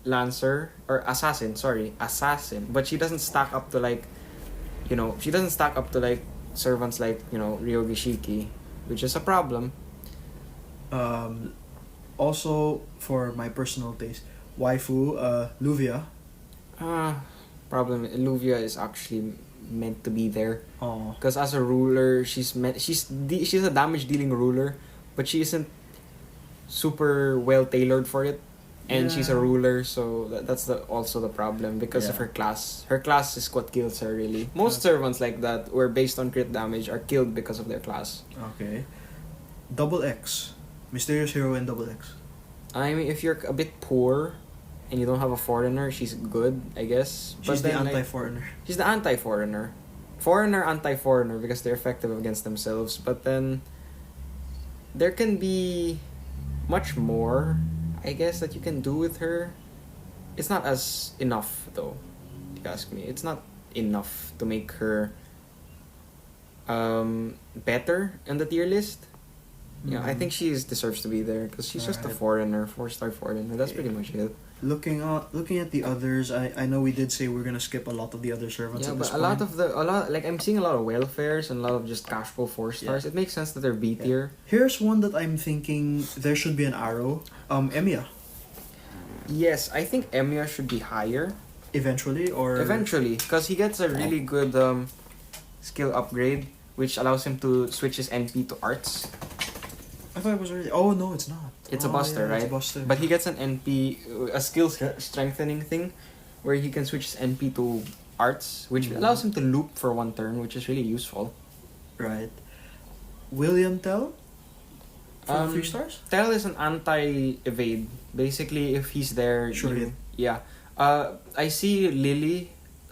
lancer or assassin. But she doesn't stack up to servants like Ryogi Shiki, which is a problem. Also, for my personal taste, waifu Luvia. Problem. Luvia is actually meant to be there. Oh. Because as a ruler, she's a damage dealing ruler, but she isn't super well tailored for it, and she's a ruler, so that's also the problem because of her class. Her class is what kills her really. Most servants like that, who are based on crit damage, are killed because of their class. Okay. Double X, mysterious hero and Double X. I mean, if you're a bit poor and you don't have a foreigner, she's good, I guess. She's the anti-foreigner. She's the anti-foreigner. Foreigner, anti-foreigner, because they're effective against themselves. But then, there can be much more, I guess, that you can do with her. It's not as enough, though, if you ask me. It's not enough to make her better in the tier list. Yeah, I Mhm. think she deserves to be there because she's just a Alright. foreigner, 4-star foreigner. That's pretty much it. Looking at the others, I know we did say we're gonna skip a lot of the other servants Yeah, at this but point. like I'm seeing a lot of welfares and a lot of just casual 4-stars. Yeah. It makes sense that they're B Yeah. tier. Here's one that I'm thinking there should be an arrow. Emiya, Yes, I think Emiya should be higher eventually, or eventually because he gets a really good skill upgrade, which allows him to switch his NP to arts. I thought it was already. Oh no, it's not. It's a buster, yeah, right? It's a buster. But he gets an NP, a skill strengthening thing, where he can switch his NP to arts, which Mhm. allows him to loop for one turn, which is really useful. Right. William Tell for 3 stars. Tell is an anti-evade. Basically, if he's there, Sure hit. yeah. I see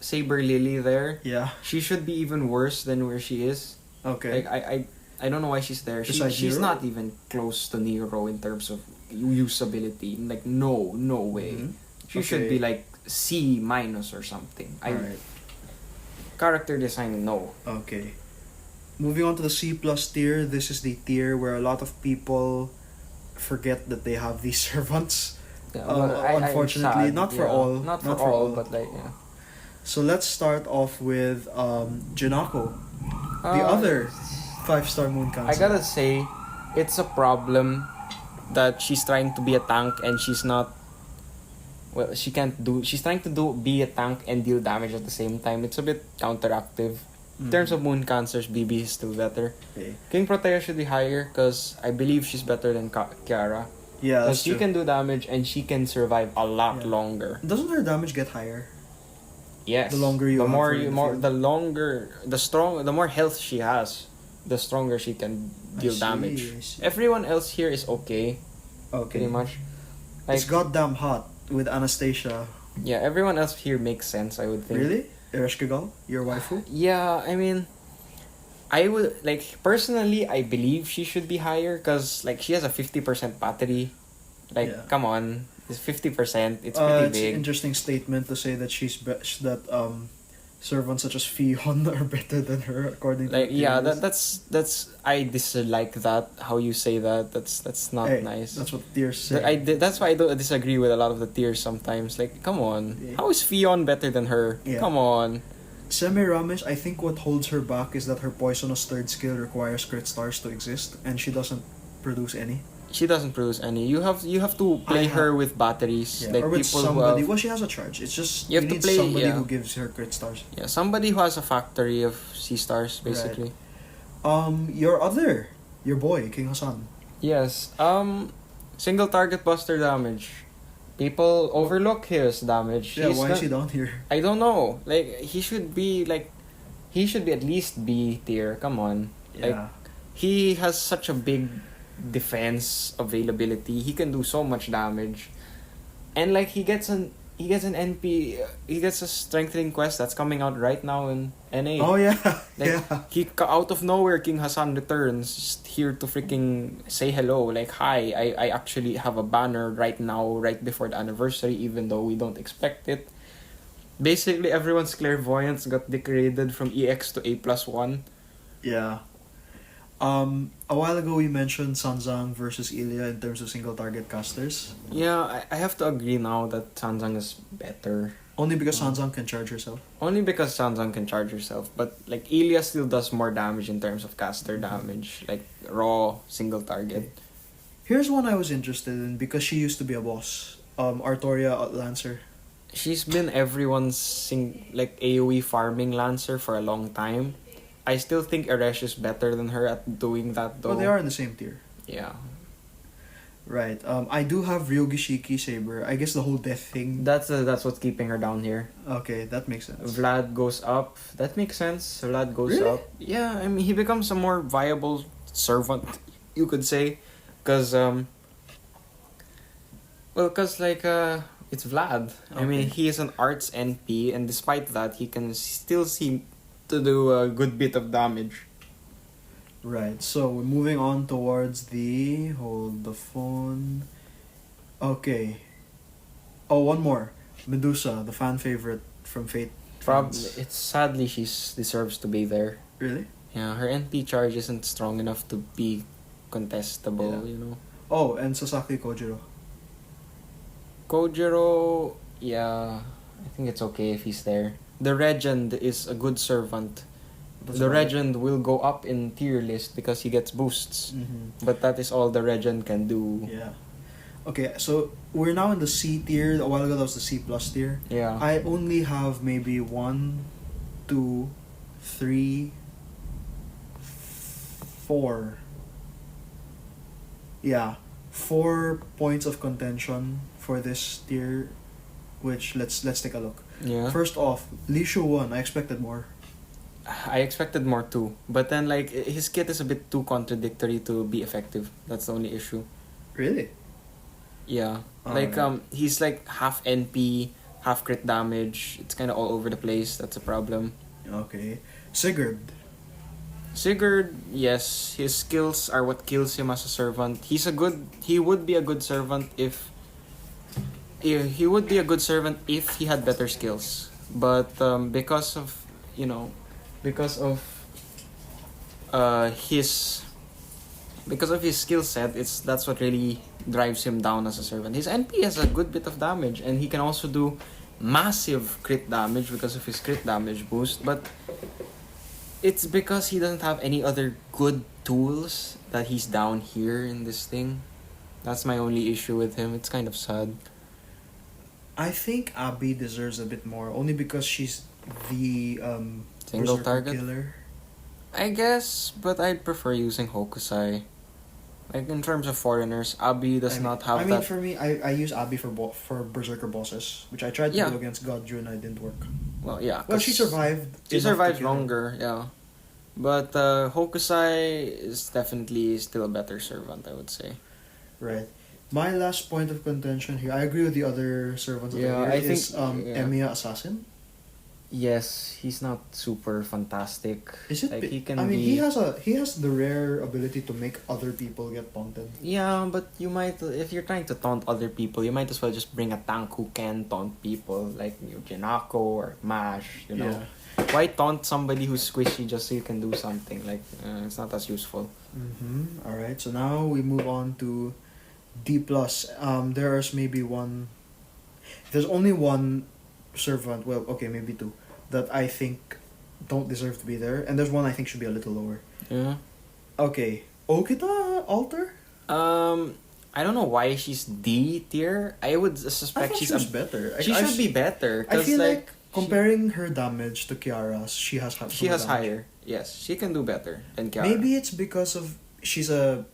Saber Lily there. Yeah. She should be even worse than where she is. Okay. Like I don't know why she's there. Besides She's Nero? not even close to Nero in terms of usability. Like no way. Mhm. She should Okay. be like C minus or something. Alright. Character design, no. Okay. Moving on to the C plus tier. This is the tier where a lot of people forget that they have these servants. Yeah, Unfortunately, sad, not for yeah. all. Not for all, but like yeah. So let's start off with Junako, the other 5-star moon I cancer. gotta say, it's a problem that she's trying to be a tank and she's not. Well, she can't do. She's trying to be a tank and deal damage at the same time. It's a bit counteractive. In terms of moon cancers, BB is still better. Okay. King Protea should be higher because I believe she's better than Kiara. Yeah, Because that's she true. can do damage and she can survive a lot Yeah. longer. Doesn't her damage get higher? Yes. The longer you the have more her in you the more field. the longer the more health she has, the stronger she can deal damage. I see. Everyone else here is okay, Okay. pretty much. It's goddamn hot with Anastasia. Yeah, everyone else here makes sense, I would think. Really? Ereshkigal? Your waifu? Yeah, I mean, I would like personally. I believe she should be higher because like she has a 50% battery. Like, Yeah. come on, it's 50%. It's pretty It's an big. interesting statement to say that servants such as Fion are better than her according to Like, the yeah, tier list. that's I dislike that. How you say that? That's not Hey, nice. That's what the tiers say. That's why I don't disagree with a lot of the tiers sometimes. Like, come on, Yeah. how is Fion better than her? Yeah. Come on. Semiramis, I think what holds her back is that her poisonous third skill requires crit stars to exist, and she doesn't produce any. She doesn't produce any. You have to play her with batteries. Yeah. Like Or with people somebody. who have, Well, she has a charge. It's just You have to need play- somebody yeah. who gives her crit stars. yeah, somebody who has a factory of C stars basically. Your boy King Hassan. Yes. Single target buster damage. People overlook his damage. Yeah, why is not- he down here? I don't know. Like he should be at least B tier. Come on. Like Yeah. he has such a big defense availability. He can do so much damage. And like he gets an NP, he gets a strengthening quest that's coming out right now in NA. Oh yeah. Like yeah. out of nowhere, King Hassan returns just here to freaking say hello. Like, hi, I actually have a banner right now, right before the anniversary, even though we don't expect it. Basically, everyone's clairvoyance got degraded from EX to A+1. Yeah. A while ago we mentioned Sanzang versus Ilya in terms of single target casters. Yeah, I have to agree now that Sanzang is better. Only because Sanzang can charge herself. Only because Sanzang can charge herself. But, like, Ilya still does more damage in terms of caster damage. Like, raw, single target. Here's one I was interested in because she used to be a boss. Artoria Lancer. She's been everyone's AoE farming Lancer for a long time. I still think Eresh is better than her at doing that though. But they are in the same tier. Yeah. Right. I do have Ryogishiki Saber. I guess the whole death thing. That's what's keeping her down here. Okay, that makes sense. Vlad goes up. That makes sense. Vlad goes Really? up. Yeah, I mean he becomes a more viable servant, you could say, because it's Vlad. I mean, Okay. he is an arts NP, and despite that, he can still seem to do a good bit of damage. Right. So we're moving on towards the hold the phone. Okay. Oh, one more. Medusa, the fan favorite from Fate. Probably, fans. it's sadly she deserves to be there. Really? Yeah, her NP charge isn't strong enough to be contestable, Oh, and Sasaki Kojiro. Kojiro, yeah, I think it's okay if he's there. The Regend is a good servant. That's The right. Regend will go up in tier list because he gets boosts. Mm-hmm. But that is all the Regend can do. Yeah. Okay, so we're now in the C tier. A while ago that was the C plus tier. Yeah. I only have maybe 1, 2, 3, 4. Yeah, 4 points of contention for this tier, which let's take a look. Yeah. First off, Lee Shu won. I expected more. I expected more too. But then, like, his kit is a bit too contradictory to be effective. That's the only issue. Really? Yeah. Alright. He's like half NP, half crit damage. It's kind of all over the place. That's a problem. Okay. Sigurd. Sigurd, yes, his skills are what kills him as a servant. He would be a good servant if he would be a good servant if he had better skills. But because of his skill set, that's what really drives him down as a servant. His NP has a good bit of damage, and he can also do massive crit damage because of his crit damage boost. But it's because he doesn't have any other good tools that he's down here in this thing. That's my only issue with him. It's kind of sad. I think Abby deserves a bit more, only because she's the Single berserker target? killer. I guess, but I'd prefer using Hokusai. Like, in terms of foreigners, Abi does not have I mean, that. for me, I use Abby for berserker bosses, which I tried to Yeah. do against Godju and it didn't work. Well, yeah. Well, 'cause she survived. She enough to survived kill him. longer, yeah. But Hokusai is definitely still a better servant, I would say. Right. My last point of contention here, I agree with the other servants of the Yeah, year, I is think, yeah. Emiya Assassin. Yes, he's not super fantastic. Is it? Like, he can I mean, be... he has the rare ability to make other people get taunted. Yeah, but you might, if you're trying to taunt other people, you might as well just bring a tank who can taunt people, like Jinako or Mash, Yeah. Why taunt somebody who's squishy just so you can do something? Like, it's not as useful. Mm-hmm. All right. So now we move on to D plus. There's maybe one. There's only one servant. Well, okay, maybe two that I think don't deserve to be there, and there's one I think should be a little lower. Yeah. Okay, Okita Alter. I don't know why she's D tier. I would I suspect thought she's she was better. She should be better. I 'cause, feel like comparing her damage to Kiara's, she has she has damage. higher. Yes, she can do better than Kiara. Maybe it's because of she's a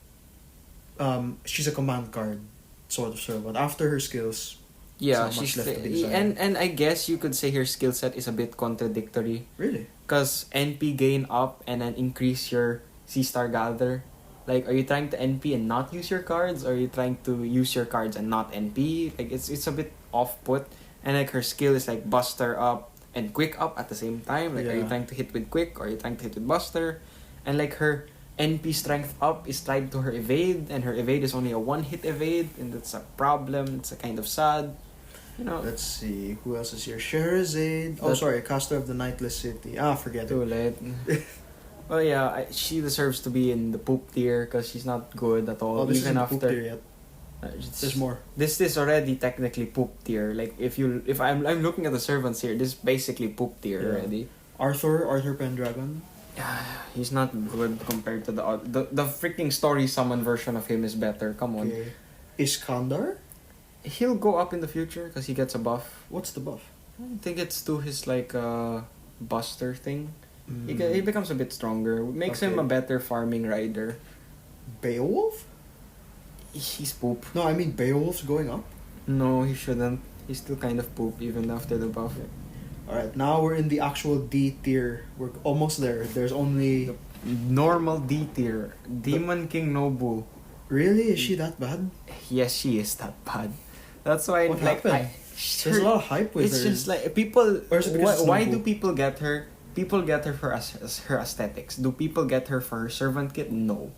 command card sort of servant. After her skills, Yeah, There's not much she's left to be desired. and I guess you could say her skill set is a bit contradictory. really. Because NP gain up and then increase your C-Star gather. Like, are you trying to NP and not use your cards? Or are you trying to use your cards and not NP? Like, it's a bit off-put. And like, her skill is like Buster up and Quick up at the same time. Like, are you Yeah. trying to hit with Quick or are you trying to hit with Buster? And like, her NP strength up is tied to her evade. And her evade is only a one-hit evade. And that's a problem. It's a kind of sad. Let's see who else is here. Sherazade. Oh, That- sorry, caster of the Nightless City. Forget Too it. late. Well, yeah, she deserves to be in the poop tier because she's not good at all. Oh, this even isn't after poop tier yet. it's- There's more. This is already technically poop tier. Like, if I'm looking at the servants here, this is basically poop tier Yeah. already. Arthur Pendragon. He's not good compared to the freaking story summon version of him is better. Come on, Okay. Iskandar. he'll go up in the future because he gets a buff. What's the buff? I think it's to his like Buster thing. He Mm. becomes a bit stronger. Makes him a Okay. better farming rider. Beowulf? He's poop. No, I mean Beowulf's going up. No, he shouldn't. He's still kind of poop even after the buff. Alright, now we're in the actual D tier. We're almost there. There's only... Normal D tier. Demon King Nobu. Really? Is she that bad? Yes, she is that bad. That's why What like happened? There's a lot of hype with it's her. just like people. Or is it because it's Why Nobu? do people get her? People get her for her aesthetics. Do people get her for her servant kit? No.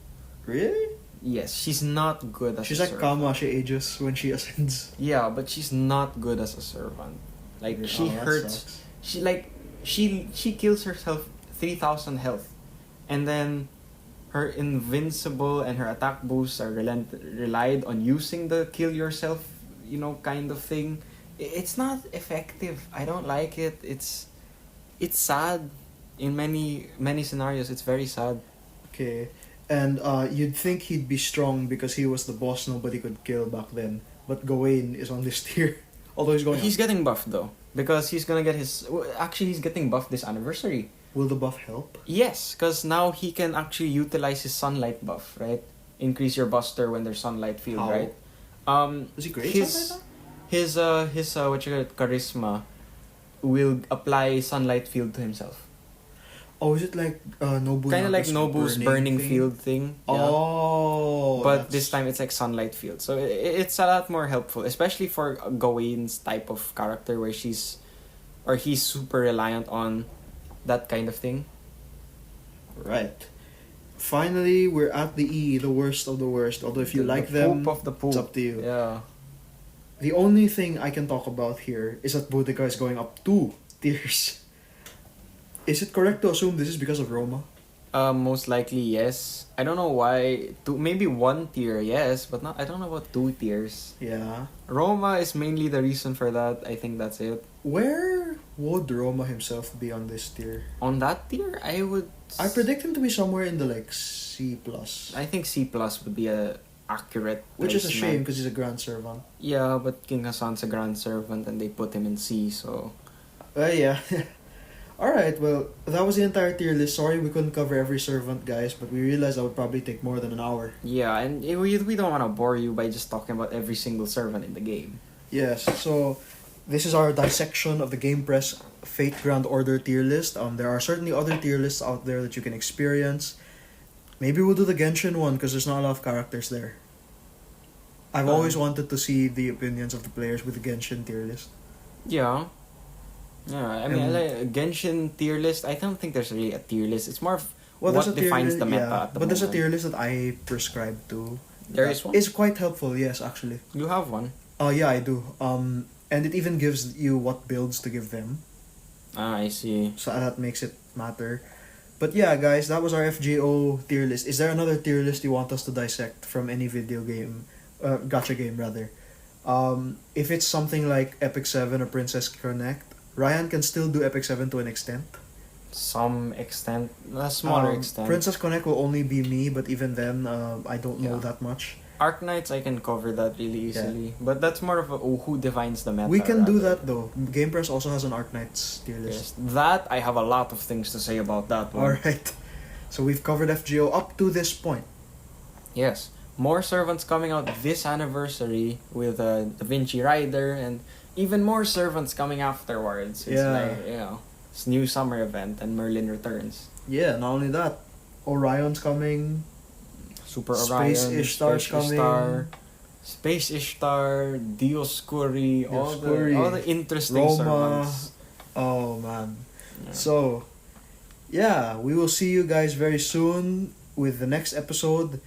Really? Yes, she's not good as She's a like servant. Kama, she ages when she ascends. Yeah, but she's not good as a servant. Like, she that hurts. sucks. She kills herself 3,000 health. and then her invincible and her attack boosts are relied on using the kill yourself, kind of thing. It's not effective. I don't like it. It's sad. In many scenarios, it's very sad. Okay. And you'd think he'd be strong because he was the boss nobody could kill back then. But Gawain is on this tier. Although he's getting buffed though. Because he's gonna get he's getting buffed this anniversary. Will the buff help? Yes, because now he can actually utilize his sunlight buff, right? Increase your buster when there's sunlight field, How? right? Is he great? His charisma will apply sunlight field to himself. Oh, is it like Nobu? Kind of like Nobu's burning field thing. Yeah. Oh. But this time it's like sunlight field. So it's a lot more helpful, especially for Gawain's type of character where he's super reliant on that kind of thing. Right. Finally, we're at the E, the worst of the worst. Although if you like them, poop of the poop. it's up to you. Yeah. The only thing I can talk about here is that Boudica is going up 2 tiers. Is it correct to assume this is because of Roma? Most likely yes. I don't know why. Maybe 1 tier, yes, but not. I don't know about 2 tiers. Yeah. Roma is mainly the reason for that. I think that's it. Where would Roma himself be on this tier? On that tier, I predict him to be somewhere in the like C+. I think C+ would be a accurate. Which is a placement. shame because he's a Grand Servant. Yeah, but King Hassan's a Grand Servant and they put him in C, so. Yeah. Alright, well, that was the entire tier list. Sorry we couldn't cover every servant, guys, but we realized that would probably take more than an hour. Yeah, and we don't want to bore you by just talking about every single servant in the game. Yes, so this is our dissection of the Game Press Fate Grand Order tier list. There are certainly other tier lists out there that you can experience. Maybe we'll do the Genshin one because there's not a lot of characters there. I've always wanted to see the opinions of the players with the Genshin tier list. Yeah. Yeah, I mean, like Genshin tier list, I don't think there's really a tier list. It's more of what defines the meta at the moment. There's a tier list that I prescribe to. There is one? It's quite helpful, yes, actually. You have one? Oh, yeah, I do. And it even gives you what builds to give them. Ah, I see. So that makes it matter. But yeah, guys, that was our FGO tier list. Is there another tier list you want us to dissect from any video game, gacha game rather? If it's something like Epic 7 or Princess Connect, Ryan can still do Epic 7 to an extent. Some extent, a smaller extent. Princess Connect will only be me, but even then, I don't know that much. Arknights, I can cover that really easily. But that's more of a who defines the meta. We can do that though. Game Press also has an Arknights tier list. Yes, that, I have a lot of things to say about that one. Alright. So we've covered FGO up to this point. Yes. More servants coming out this anniversary with Da Vinci Rider and even more servants coming afterwards. It's like, it's new summer event and Merlin returns. Yeah, not only that. Orion's coming. Super Orion, Space Ishtar's coming. Space Ishtar, Dioscuri, all the interesting Roma. servants. Oh man. Yeah. So, yeah, we will see you guys very soon with the next episode.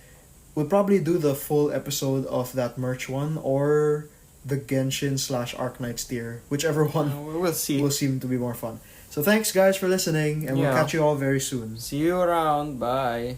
We'll probably do the full episode of that merch one or the Genshin / Arknights tier. Whichever one we'll see. will seem to be more fun. So thanks guys for listening and we'll catch you all very soon. See you around. Bye.